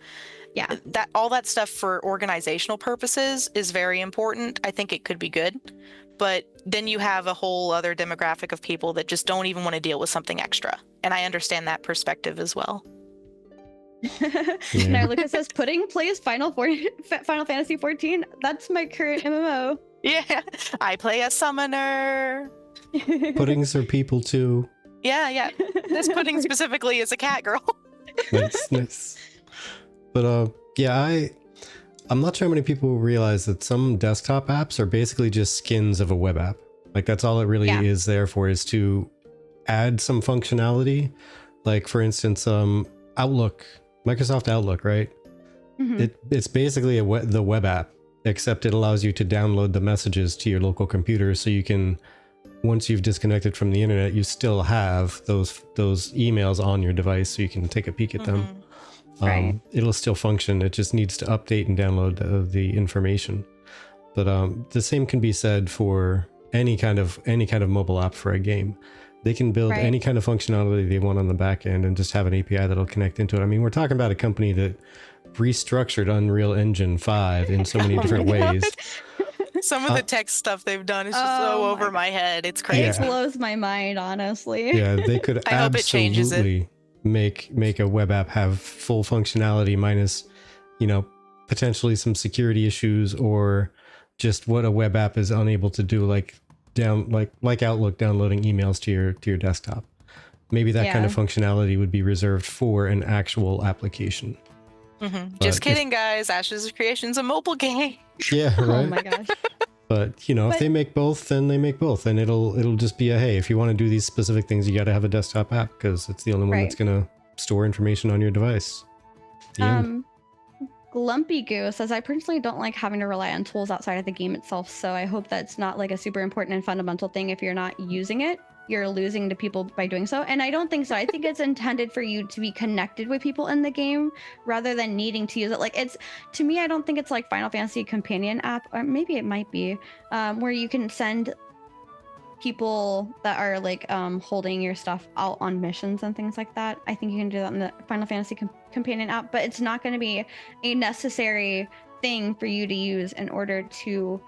S1: Yeah, all that stuff for organizational purposes is very important. I think it could be good, but then you have a whole other demographic of people that just don't even want to deal with something extra. And I understand that perspective as well.
S3: Now Lucas says, Pudding plays Final Fantasy XIV. That's my current MMO.
S1: Yeah, I play a summoner.
S2: Puddings are people too.
S1: Yeah. This Pudding specifically is a cat girl.
S2: Nice. But yeah, I'm not sure how many people realize that some desktop apps are basically just skins of a web app. Like that's all it really is there for, is to add some functionality. Like for instance, Outlook, Microsoft Outlook, right? It's basically the web app, except it allows you to download the messages to your local computer, so you can, once you've disconnected from the internet, you still have those emails on your device, so you can take a peek at them. It'll still function. It just needs to update and download the information. But the same can be said for any kind of mobile app for a game. They can build any kind of functionality they want on the back end and just have an API that'll connect into it. I mean, we're talking about a company that restructured Unreal Engine 5 in so many different ways.
S1: Some of the tech stuff they've done is just so over my head. It's crazy.
S3: It blows my mind, honestly.
S2: Yeah, they could absolutely make a web app have full functionality minus, potentially some security issues or just what a web app is unable to do, like Outlook downloading emails to your desktop. Maybe that kind of functionality would be reserved for an actual application.
S1: Just kidding, guys. Ashes of Creation's a mobile game.
S2: Yeah, right.
S3: Oh my gosh.
S2: But, you know, if they make both, then they make both. And it'll just be a, hey, if you want to do these specific things, you got to have a desktop app because it's the only one that's going to store information on your device.
S3: Glumpy Goo says, I personally don't like having to rely on tools outside of the game itself, so I hope that's not like a super important and fundamental thing. If you're not using it, you're losing to people by doing so. And I don't think so. I think it's intended for you to be connected with people in the game rather than needing to use it. Like, it's, to me, I don't think it's like Final Fantasy companion app, or maybe it might be, where you can send people that are like holding your stuff out on missions and things like that. I think you can do that in the Final Fantasy companion app, but it's not going to be a necessary thing for you to use in order to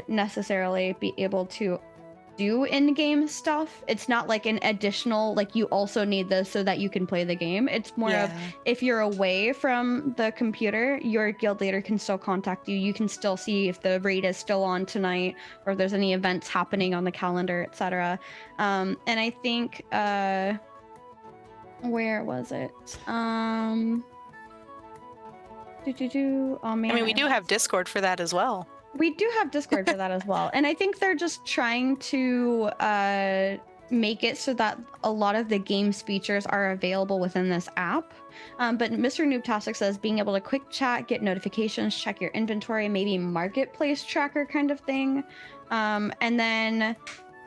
S3: necessarily be able to do in-game stuff. It's not like an additional, like, you also need this so that you can play the game. It's more of, if you're away from the computer, your guild leader can still contact you. You can still see if the raid is still on tonight, or if there's any events happening on the calendar, etc. And I think where was it? Oh man,
S1: I mean, we do have Discord for that as well.
S3: We do have Discord for that as well. And I think they're just trying to make it so that a lot of the game's features are available within this app. But Mr. Noobtastic says being able to quick chat, get notifications, check your inventory, maybe marketplace tracker kind of thing. And then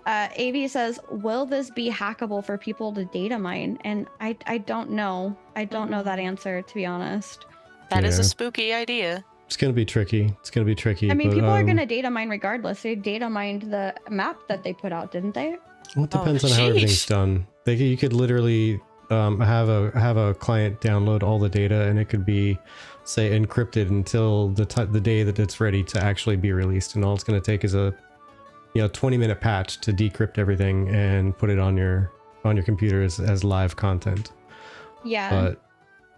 S3: AV says, will this be hackable for people to data mine? And I don't know. I don't know that answer, to be honest.
S1: That is a spooky idea.
S2: It's going to be tricky.
S3: I mean, people are going to data mine regardless. They data mined the map that they put out, didn't they?
S2: Well, it depends on how everything's done. You could literally have a client download all the data, and it could be, say, encrypted until the day that it's ready to actually be released. And all it's going to take is a 20-minute patch to decrypt everything and put it on your computer as live content.
S3: Yeah.
S2: But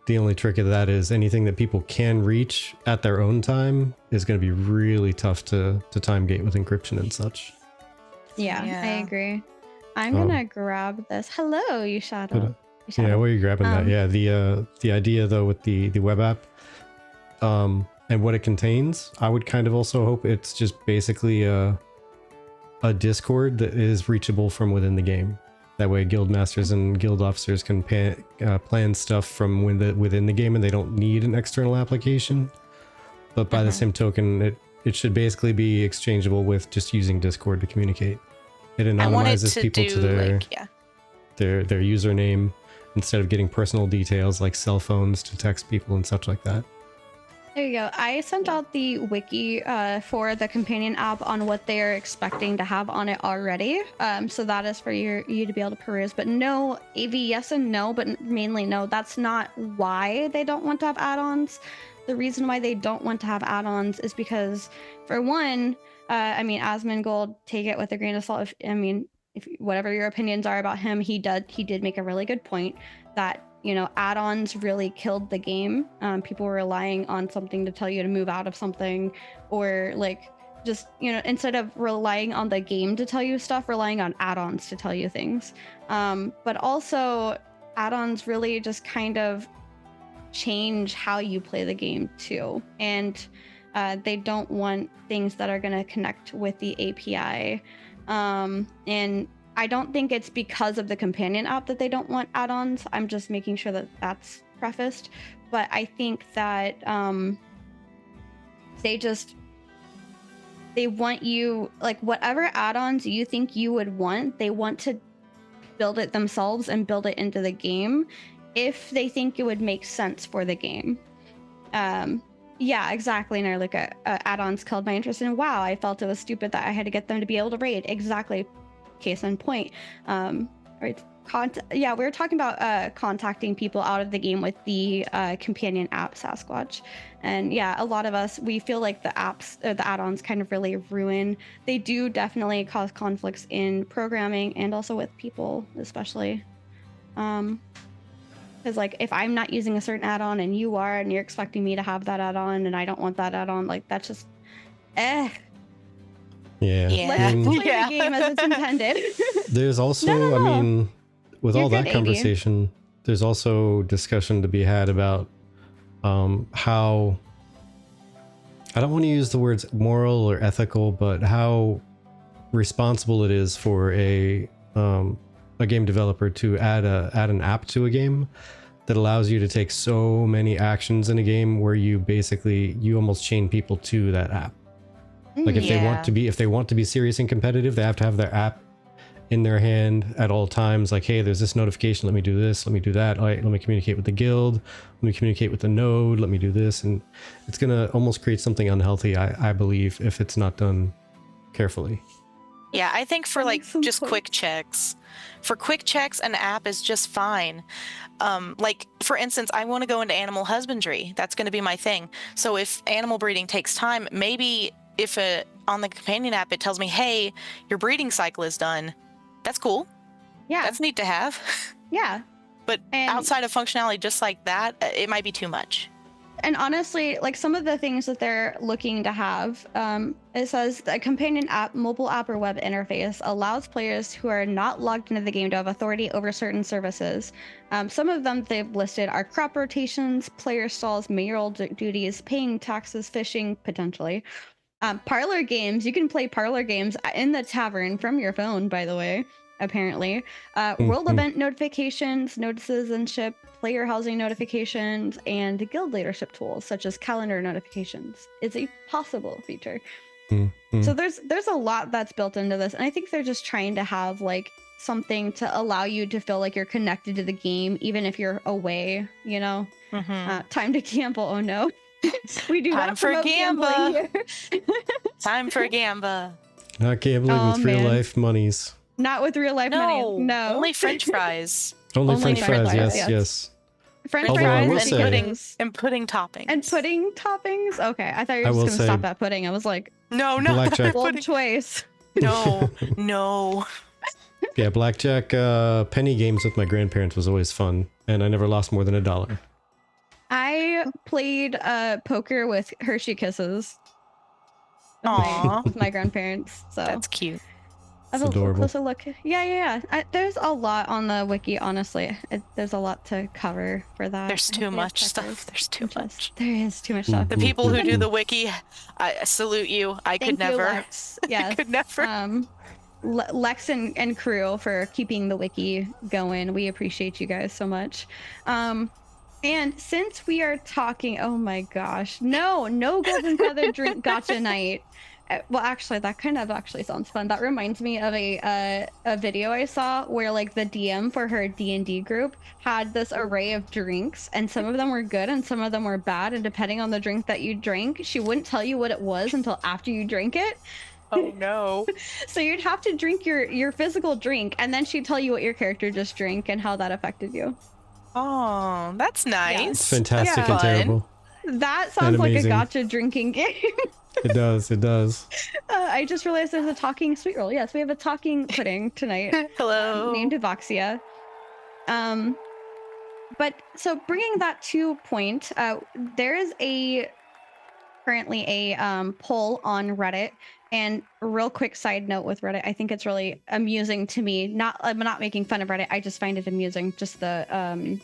S2: the only trick of that is anything that people can reach at their own time is going to be really tough to time gate with encryption and such.
S3: Yeah. I agree. I'm gonna grab this. Hello, you shadow.
S2: Yeah, where are you grabbing that? Yeah, the idea though with the web app, and what it contains, I would kind of also hope it's just basically a Discord that is reachable from within the game. That way guild masters and guild officers can plan stuff from within the game, and they don't need an external application. But by the same token, it should basically be exchangeable with just using Discord to communicate. It anonymizes people to their username instead of getting personal details like cell phones to text people and such like that.
S3: There you go. I sent out the wiki for the companion app on what they're expecting to have on it already. So that is for you to be able to peruse. But no, AV, yes and no, but mainly no. That's not why they don't want to have add-ons. The reason why they don't want to have add-ons is because, for one, I mean, Asmongold, take it with a grain of salt. If whatever your opinions are about him, he did make a really good point that, add-ons really killed the game. People were relying on something to tell you to move out of something, or like just, instead of relying on the game to tell you stuff, relying on add-ons to tell you things. But also add-ons really just kind of change how you play the game too. And they don't want things that are going to connect with the API. And I don't think it's because of the companion app that they don't want add-ons. I'm just making sure that that's prefaced. But I think that they want you, like, whatever add-ons you think you would want, they want to build it themselves and build it into the game if they think it would make sense for the game. Yeah, exactly. And like add-ons killed my interest in WoW. I felt it was stupid that I had to get them to be able to raid. Exactly. Case in point. Right. We were talking about contacting people out of the game with the companion app Sasquatch. And yeah, a lot of us, we feel like the apps, the add-ons kind of really ruin. They do definitely cause conflicts in programming and also with people, especially. Because like if I'm not using a certain add-on and you are, and you're expecting me to have that add-on and I don't want that add-on, like that's just, Eh.
S2: Yeah.
S3: Let's play the game as it's intended.
S2: There's also,
S3: No.
S2: I mean, with
S3: You're
S2: all that
S3: good,
S2: conversation, there's also discussion to be had about how, I don't want to use the words moral or ethical, but how responsible it is for a game developer to add an app to a game that allows you to take so many actions in a game where you almost chain people to that app. Like if they want to be serious and competitive, they have to have their app in their hand at all times. Like, hey, there's this notification. Let me do this. Let me do that. All right, let me communicate with the guild. Let me communicate with the node. Let me do this. And it's going to almost create something unhealthy, I believe, if it's not done carefully.
S1: Yeah, I think for like
S3: some
S1: just
S3: point.
S1: quick checks. For quick checks, an app is just fine. Like, for instance, I want to go into animal husbandry. That's going to be my thing. So if animal breeding takes time, maybe if on the companion app it tells me, hey, your breeding cycle is done, that's cool.
S3: Yeah.
S1: That's neat to have.
S3: Yeah.
S1: But outside of functionality just like that, it might be too much.
S3: And honestly, like some of the things that they're looking to have, it says the companion app, mobile app, or web interface allows players who are not logged into the game to have authority over certain services. Some of them they've listed are crop rotations, player stalls, mayoral duties, paying taxes, fishing, potentially. Parlor games, you can play parlor games in the tavern from your phone, by the way, apparently. World event notifications, notices and ship, player housing notifications, and guild leadership tools such as calendar notifications is a possible feature. So there's a lot that's built into this, and I think they're just trying to have like something to allow you to feel like you're connected to the game even if you're away, you know. Time to gamble. Oh no. We do not promote gambling here.
S1: Time for Gamba.
S2: Not gambling with real life monies.
S3: Not with real life money. No.
S1: Only French fries.
S2: Only French fries. Yes.
S3: French
S1: fries
S3: and
S1: pudding toppings.
S3: And pudding toppings? Okay. I thought you were just going to stop at pudding. I was like,
S1: no.
S2: Blackjack.
S3: Bold choice.
S1: No.
S2: Yeah, blackjack penny games with my grandparents was always fun, and I never lost more than $1.
S3: I played poker with Hershey Kisses. With my grandparents. So
S1: that's cute.
S3: That's a closer look. Yeah. There's a lot on the wiki, honestly. There's a lot to cover for that.
S1: There's too much stuff. There
S3: is too much stuff.
S1: The people who do the wiki, I salute you. I could never.
S3: Lex. Yes.
S1: I could never.
S3: Lex and crew for keeping the wiki going. We appreciate you guys so much. And since we are talking, oh my gosh, no Golden Feather drink gotcha night. Well, actually, that kind of actually sounds fun. That reminds me of a video I saw where like the DM for her D&D group had this array of drinks, and some of them were good and some of them were bad. And depending on the drink that you drank, she wouldn't tell you what it was until after you drank it.
S1: Oh no.
S3: So you'd have to drink your physical drink, and then she'd tell you what your character just drank and how that affected you.
S1: Oh, that's nice.
S3: Yeah.
S2: It's fantastic and terrible.
S3: That sounds like a gotcha drinking game.
S2: It does.
S3: I just realized there's a talking sweet roll. Yes, we have a talking pudding tonight.
S1: Hello.
S3: Named Avoxia. But so bringing that to point, there is currently a poll on Reddit. And a real quick side note with Reddit, I think it's really amusing to me. I'm not making fun of Reddit. I just find it amusing, just the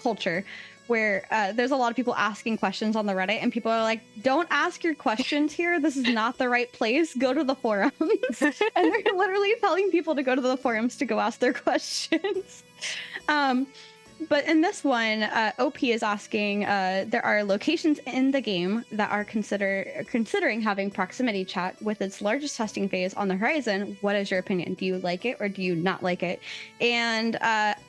S3: culture, where there's a lot of people asking questions on the Reddit, and people are like, "Don't ask your questions here. This is not the right place. Go to the forums." And they're literally telling people to go to the forums to go ask their questions. But in this one, OP is asking, there are locations in the game that are considering having proximity chat with its largest testing phase on the horizon. What is your opinion? Do you like it or do you not like it? And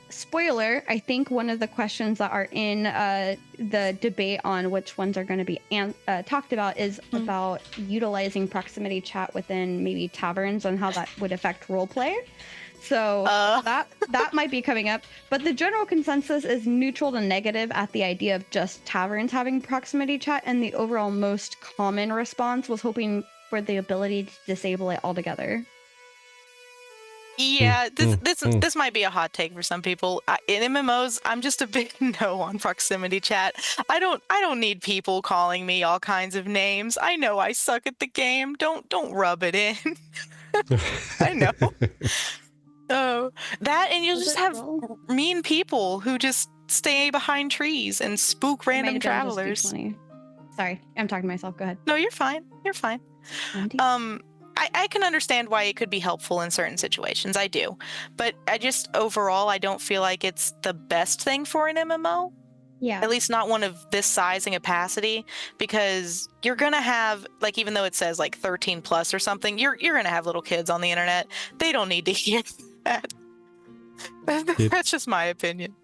S3: spoiler, I think one of the questions that are in the debate on which ones are going to be talked about is about utilizing proximity chat within maybe taverns and how that would affect roleplay. So that might be coming up, but the general consensus is neutral to negative at the idea of just taverns having proximity chat, and the overall most common response was hoping for the ability to disable it altogether.
S1: Yeah, this might be a hot take for some people. In MMOs, I'm just a big no on proximity chat. I don't need people calling me all kinds of names. I know I suck at the game. Don't rub it in. I know. Oh, that, and you'll just have mean people who just stay behind trees and spook random travelers.
S3: Sorry, I'm talking to myself. Go ahead.
S1: No, you're fine. You're fine. I can understand why it could be helpful in certain situations. I do. But overall, I don't feel like it's the best thing for an MMO.
S3: Yeah.
S1: At least not one of this size and capacity, because you're going to have, like, even though it says like 13 plus or something, you're going to have little kids on the internet. They don't need to hear that. That's just my opinion.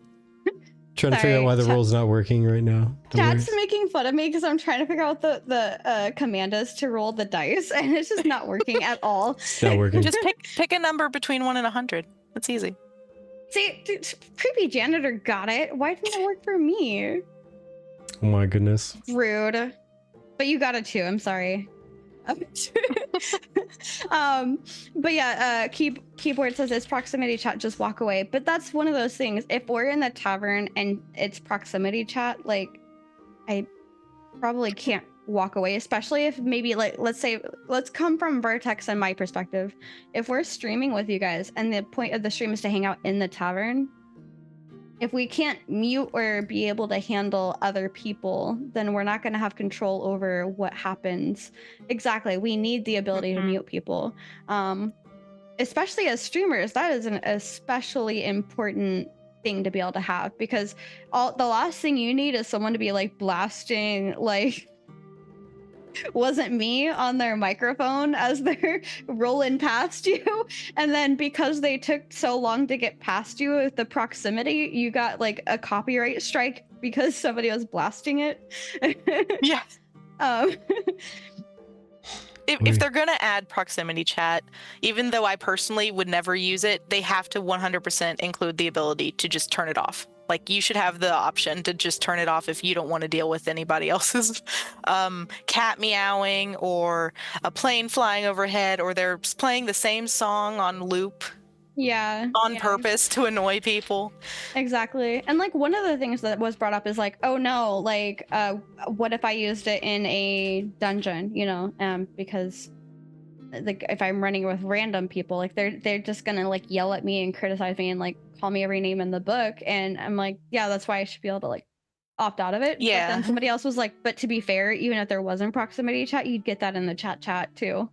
S2: Trying to figure out why the role's not working right now.
S3: Chat's making fun of me because I'm trying to figure out the command is to roll the dice, and it's just not working at all.
S2: It's not working.
S1: Just pick a number between 1 and 100. That's easy.
S3: See, creepy janitor got it. Why didn't it work for me?
S2: Oh my goodness.
S3: Rude. But you got it too. I'm sorry. But yeah, keyboard says it's proximity chat, just walk away. But that's one of those things. If we're in the tavern and it's proximity chat, like, I probably can't walk away, especially if maybe, like, let's come from Vertex and my perspective. If we're streaming with you guys and the point of the stream is to hang out in the tavern, if we can't mute or be able to handle other people, then we're not going to have control over what happens. Exactly. We need the ability to mute people. Especially as streamers, that is an especially important thing to be able to have, because the last thing you need is someone to be like blasting, like, wasn't me on their microphone as they're rolling past you, and then because they took so long to get past you with the proximity, you got like a copyright strike because somebody was blasting it.
S1: Yeah. If they're gonna add proximity chat, even though I personally would never use it, they have to 100% include the ability to just turn it off. Like, you should have the option to just turn it off if you don't want to deal with anybody else's cat meowing or a plane flying overhead, or they're playing the same song on loop.
S3: Yeah.
S1: On purpose to annoy people.
S3: Exactly. And like, one of the things that was brought up is like, oh no, like, what if I used it in a dungeon, because like, if I'm running with random people, like, they're just gonna like yell at me and criticize me and like call me every name in the book, and I'm like, yeah, that's why I should be able to like opt out of it.
S1: Yeah.
S3: But then somebody else was like, but to be fair, even if there wasn't proximity chat, you'd get that in the chat too.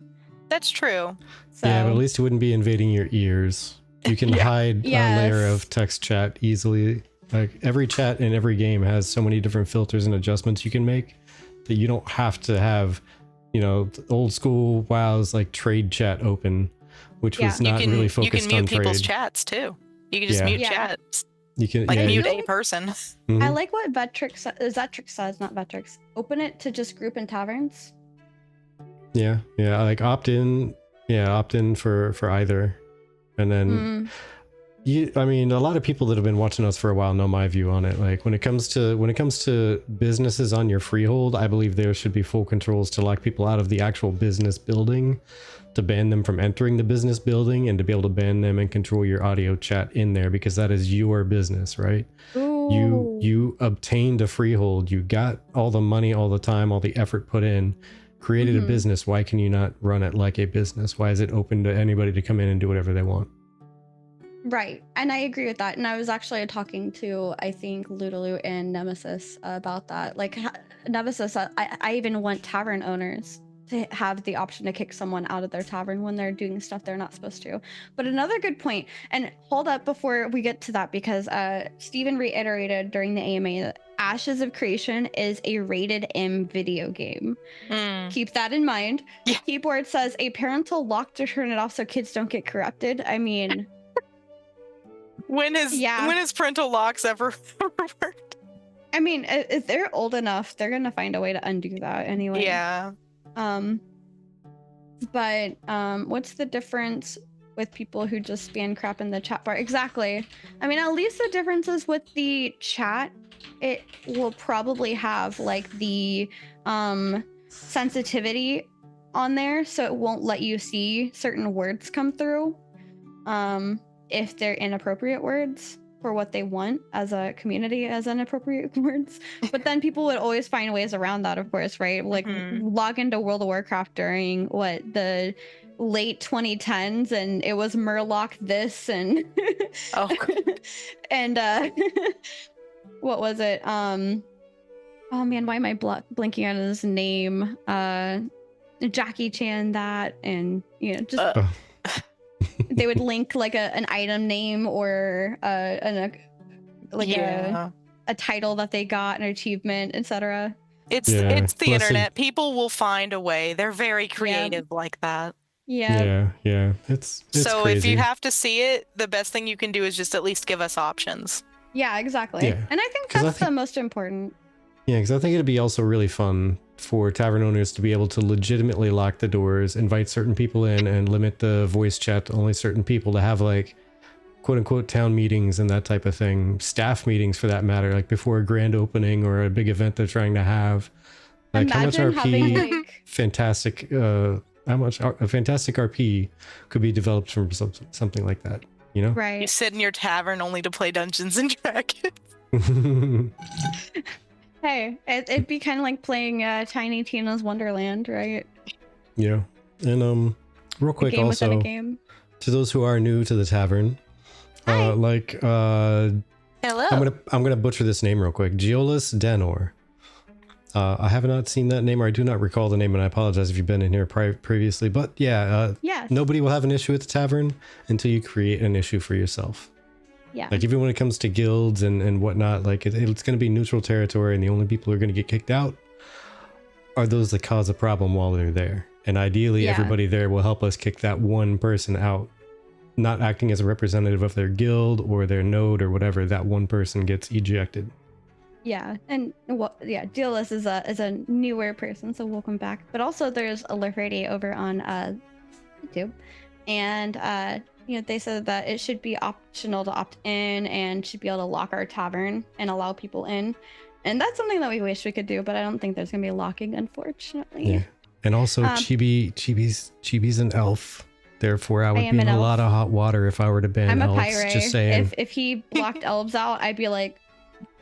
S1: That's true.
S3: So,
S2: yeah, but at least it wouldn't be invading your ears. You can hide a layer of text chat easily. Like, every chat in every game has so many different filters and adjustments you can make that you don't have to have, old school WoW's like trade chat open, which was not really focused on trade.
S1: You can mute people's chats too. You can just mute chats.
S2: You can
S1: mute a person.
S2: Mm-hmm.
S3: I like what Zetrix says, not Vetrix. Open it to just group in taverns.
S2: Yeah, like opt in for either. And then a lot of people that have been watching us for a while know my view on it. Like, when it comes to businesses on your freehold, I believe there should be full controls to lock people out of the actual business building, to ban them from entering the business building, and to be able to ban them and control your audio chat in there, because that is your business, right? Ooh. You obtained a freehold, you got all the money, all the time, all the effort put in, created a business. Why can you not run it like a business? Why is it open to anybody to come in and do whatever they want?
S3: Right. And I agree with that. And I was actually talking to, I think, Ludaloo and Nemesis about that. Like, Nemesis, I even want tavern owners to have the option to kick someone out of their tavern when they're doing stuff they're not supposed to. But another good point, and hold up before we get to that, because Steven reiterated during the AMA that Ashes of Creation is a rated M video game. Keep that in mind. Yeah. Keyboard says a parental lock to turn it off so kids don't get corrupted. I mean,
S1: when has parental locks ever worked?
S3: I mean, if they're old enough, they're gonna find a way to undo that anyway.
S1: Yeah.
S3: But what's the difference with people who just spam crap in the chat bar? Exactly. I mean, at least the difference is with the chat, it will probably have like the sensitivity on there, so it won't let you see certain words come through. if they're inappropriate words for what they want as a community as inappropriate words. But then people would always find ways around that, of course, right? Like log into World of Warcraft during the late 2010s and it was Murloc this and and what was it? Oh man, why am I blinking on his name? Jackie Chan that, and just they would link like an item name or a title that they got, an achievement, etc.
S1: It's the internet. People will find a way. They're very creative like that.
S2: Yeah. It's
S1: so
S2: crazy.
S1: If you have to see it, the best thing you can do is just at least give us options.
S3: Yeah, exactly. Yeah. And I think that's the most important.
S2: Yeah, because I think it'd be also really fun for tavern owners to be able to legitimately lock the doors, invite certain people in, and limit the voice chat to only certain people, to have like quote unquote town meetings and that type of thing, staff meetings for that matter, like before a grand opening or a big event they're trying to have. Like
S3: imagine
S2: how much fantastic a fantastic RP could be developed from something like that,
S3: Right.
S1: You sit in your tavern only to play Dungeons and Dragons.
S3: Hey, it'd be kind of like playing Tiny Tina's Wonderland, right?
S2: Yeah. And real quick also, to those who are new to the tavern,
S1: hello.
S2: I'm gonna butcher this name real quick. Geolis Danor. I have not seen that name, or I do not recall the name, and I apologize if you've been in here previously. But yeah, nobody will have an issue at the tavern until you create an issue for yourself.
S3: Yeah.
S2: Like even when it comes to guilds and whatnot, like it's going to be neutral territory, and the only people who are going to get kicked out are those that cause a problem while they're there. And ideally, everybody there will help us kick that one person out, not acting as a representative of their guild or their node or whatever. That one person gets ejected.
S3: Yeah, and Geolis is a newer person, so welcome back. But also, there's a Lefrady over on YouTube, and they said that it should be optional to opt in and should be able to lock our tavern and allow people in. And that's something that we wish we could do, but I don't think there's going to be locking, unfortunately.
S2: Yeah. And also, Chibi's an elf. Therefore, I would be in a lot of hot water if I were to ban elves. I'm a pirate. Just saying.
S3: If he blocked elves out, I'd be like,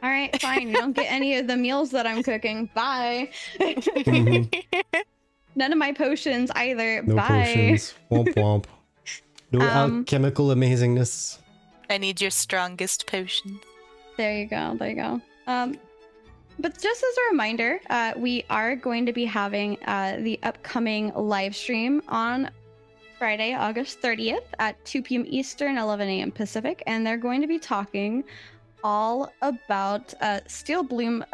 S3: all right, fine. You don't get any of the meals that I'm cooking. Bye. None of my potions either.
S2: No
S3: Bye.
S2: Potions. Womp womp. No alchemical amazingness.
S1: I need your strongest potion.
S3: There you go. But just as a reminder, we are going to be having the upcoming live stream on Friday, August 30th at 2 p.m. Eastern, 11 a.m. Pacific, and they're going to be talking all about Steel Bloom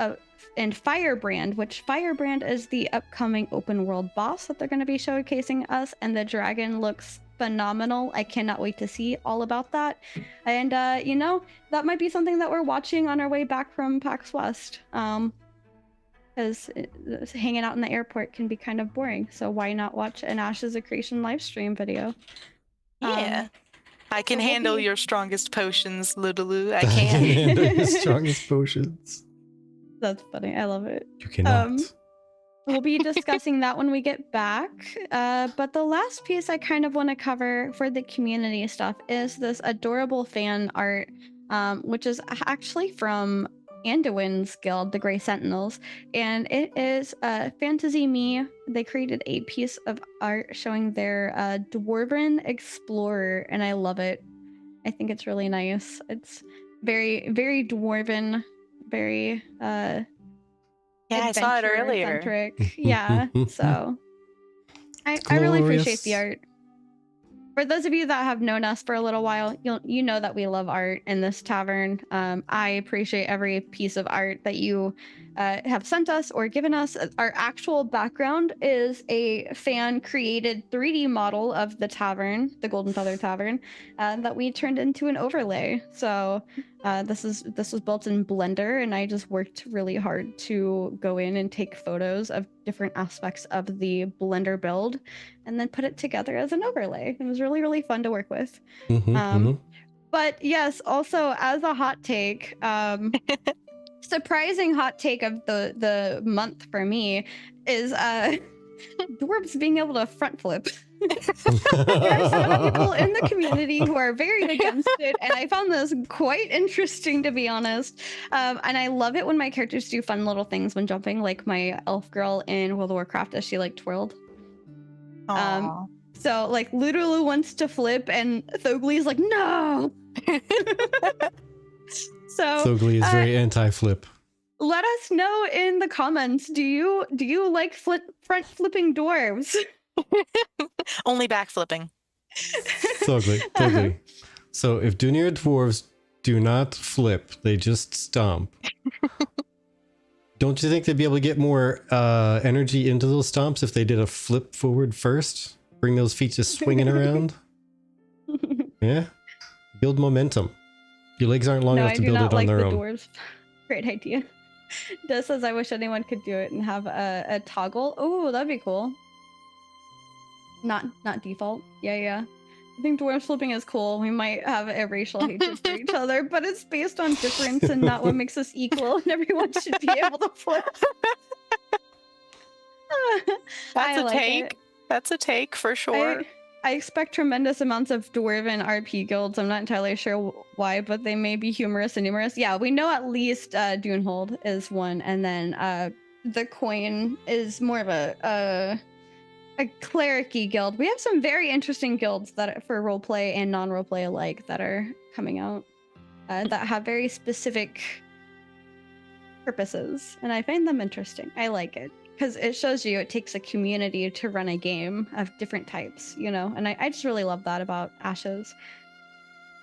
S3: and Firebrand, which Firebrand is the upcoming open world boss that they're going to be showcasing us, and the dragon looks phenomenal. I cannot wait to see all about that. And that might be something that we're watching on our way back from PAX West, because hanging out in the airport can be kind of boring, so why not watch an Ashes of Creation live stream video?
S1: I can handle your strongest potions, Ludaloo. I
S2: can handle your strongest potions.
S3: That's funny. I love it.
S2: You cannot.
S3: We'll be discussing that when we get back. But the last piece I kind of want to cover for the community stuff is this adorable fan art, which is actually from Anduin's guild, the Grey Sentinels, and it is Fantasy Me. They created a piece of art showing their dwarven explorer, and I love it. I think it's really nice. It's very, very dwarven, very
S1: I saw it earlier.
S3: Yeah, so I really appreciate the art. For those of you that have known us for a little while, you know that we love art in this tavern. I appreciate every piece of art that you have sent us or given us. Our actual background is a fan-created 3D model of the tavern, the Golden Feather Tavern, that we turned into an overlay. So this was built in Blender, and I just worked really hard to go in and take photos of different aspects of the Blender build and then put it together as an overlay. It was really, really fun to work with. But yes, also as a hot take, surprising hot take of the month for me is dwarves being able to front flip. There are some people in the community who are very against it, and I found this quite interesting, to be honest. And I love it when my characters do fun little things when jumping, like my elf girl in World of Warcraft as she like twirled.
S1: Aww.
S3: So like Lulu wants to flip, and Thogli is like, no. So
S2: Thogli is very anti-flip.
S3: let us know in the comments. Do you like front flipping dwarves?
S1: Only backflipping.
S2: Thogli. So if Dunir dwarves do not flip, they just stomp. Don't you think they'd be able to get more energy into those stomps if they did a flip forward first? Bring those feet just swinging around? Yeah? Build momentum. Your legs aren't long enough to build it on their own.
S3: Dwarves. Great idea. Des says, I wish anyone could do it and have a toggle. Oh, that'd be cool. Not default. Yeah. I think dwarf flipping is cool. We might have a racial hatred for each other, but it's based on difference and not what makes us equal, and everyone should be able to flip.
S1: That's a take. That's a take for sure.
S3: I expect tremendous amounts of dwarven RP guilds. I'm not entirely sure why, but they may be humorous and numerous. Yeah, we know at least Dunehold is one, and then the Coin is more of a cleric-y guild. We have some very interesting guilds that for roleplay and non-roleplay alike that are coming out that have very specific purposes, and I find them interesting. I like it because it shows you it takes a community to run a game of different types, you know, and I just really love that about Ashes.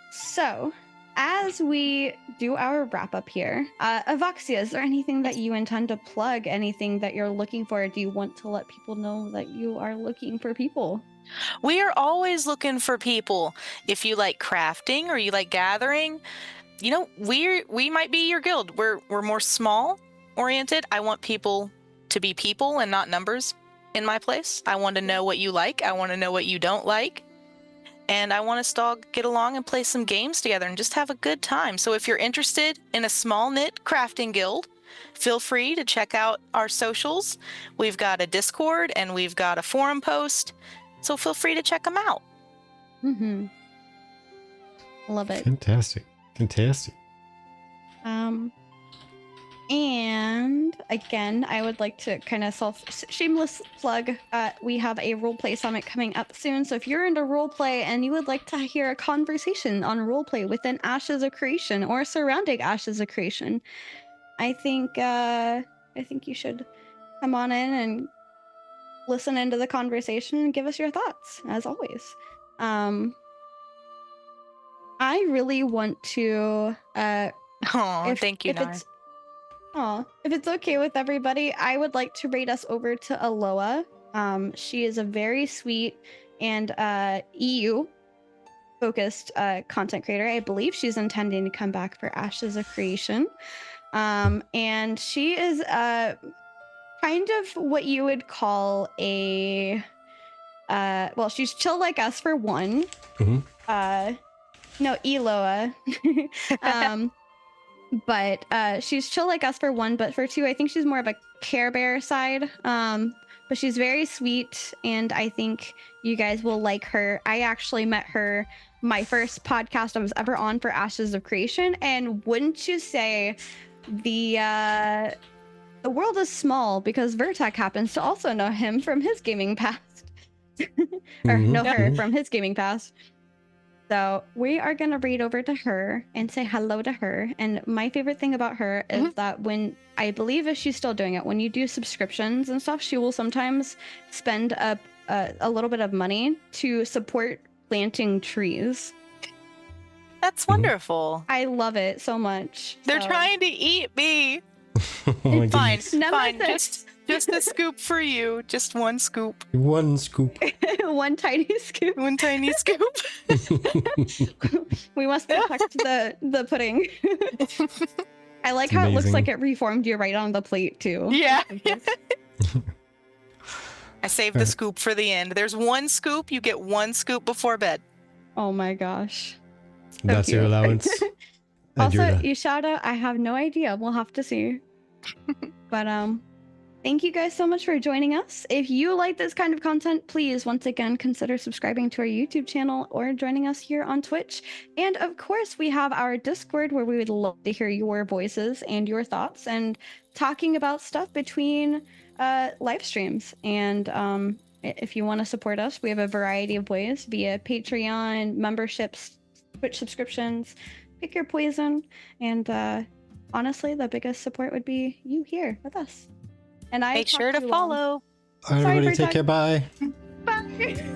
S3: So as we do our wrap up here, Avoxia, is there anything that you intend to plug? Anything that you're looking for? Do you want to let people know that you are looking for people?
S1: We are always looking for people. If you like crafting or you like gathering, you know, we might be your guild. We're more small oriented. I want people to be people and not numbers in my place. I want to know what you like. I want to know what you don't like. And I want us to all get along and play some games together and just have a good time. So if you're interested in a small knit crafting guild, feel free to check out our socials. We've got a Discord and we've got a forum post. So feel free to check them out.
S3: Mm-hmm. Love it.
S2: Fantastic.
S3: And again, I would like to kind of shameless plug. We have a roleplay summit coming up soon. So if you're into roleplay and you would like to hear a conversation on roleplay within Ashes of Creation or surrounding Ashes of Creation, I think you should come on in and listen into the conversation and give us your thoughts, as always. I really want to.
S1: Thank you, Nar.
S3: If it's okay with everybody, I would like to rate us over to Aloha. She is a very sweet and EU focused content creator. I believe she's intending to come back for Ashes of Creation. And she is kind of what you would call a well, she's chill like us for one.
S2: Mm-hmm.
S3: No, Eloa. But she's chill like us for one, but for two, I think she's more of a Care Bear side. But she's very sweet, and I think you guys will like her. I actually met her my first podcast I was ever on for Ashes of Creation, and wouldn't you say the world is small because Vertek happens to also know him from his gaming past. Or know her from his gaming past. So we are going to read over to her and say hello to her. And my favorite thing about her is that when, I believe if she's still doing it, when you do subscriptions and stuff, she will sometimes spend a little bit of money to support planting trees.
S1: That's wonderful.
S3: I love it so much.
S1: They're trying to eat me.
S2: Oh
S1: Fine. Just a scoop for you. Just one scoop.
S2: One scoop.
S3: One tiny scoop.
S1: One tiny scoop.
S3: We must protect the pudding. I like how it looks like it reformed you right on the plate too.
S1: Yeah. I saved the scoop for the end. There's one scoop. You get one scoop before bed.
S3: Oh my gosh.
S2: That's your allowance.
S3: Also, Ishada, I have no idea. We'll have to see. But Thank you guys so much for joining us. If you like this kind of content, please once again consider subscribing to our YouTube channel or joining us here on Twitch. And of course, we have our Discord where we would love to hear your voices and your thoughts and talking about stuff between live streams. And if you want to support us, we have a variety of ways via Patreon, memberships, Twitch subscriptions. Pick your poison. And honestly, the biggest support would be you here with us. And I
S1: make sure to follow.
S2: All right, everybody, take care. Bye.
S3: Bye.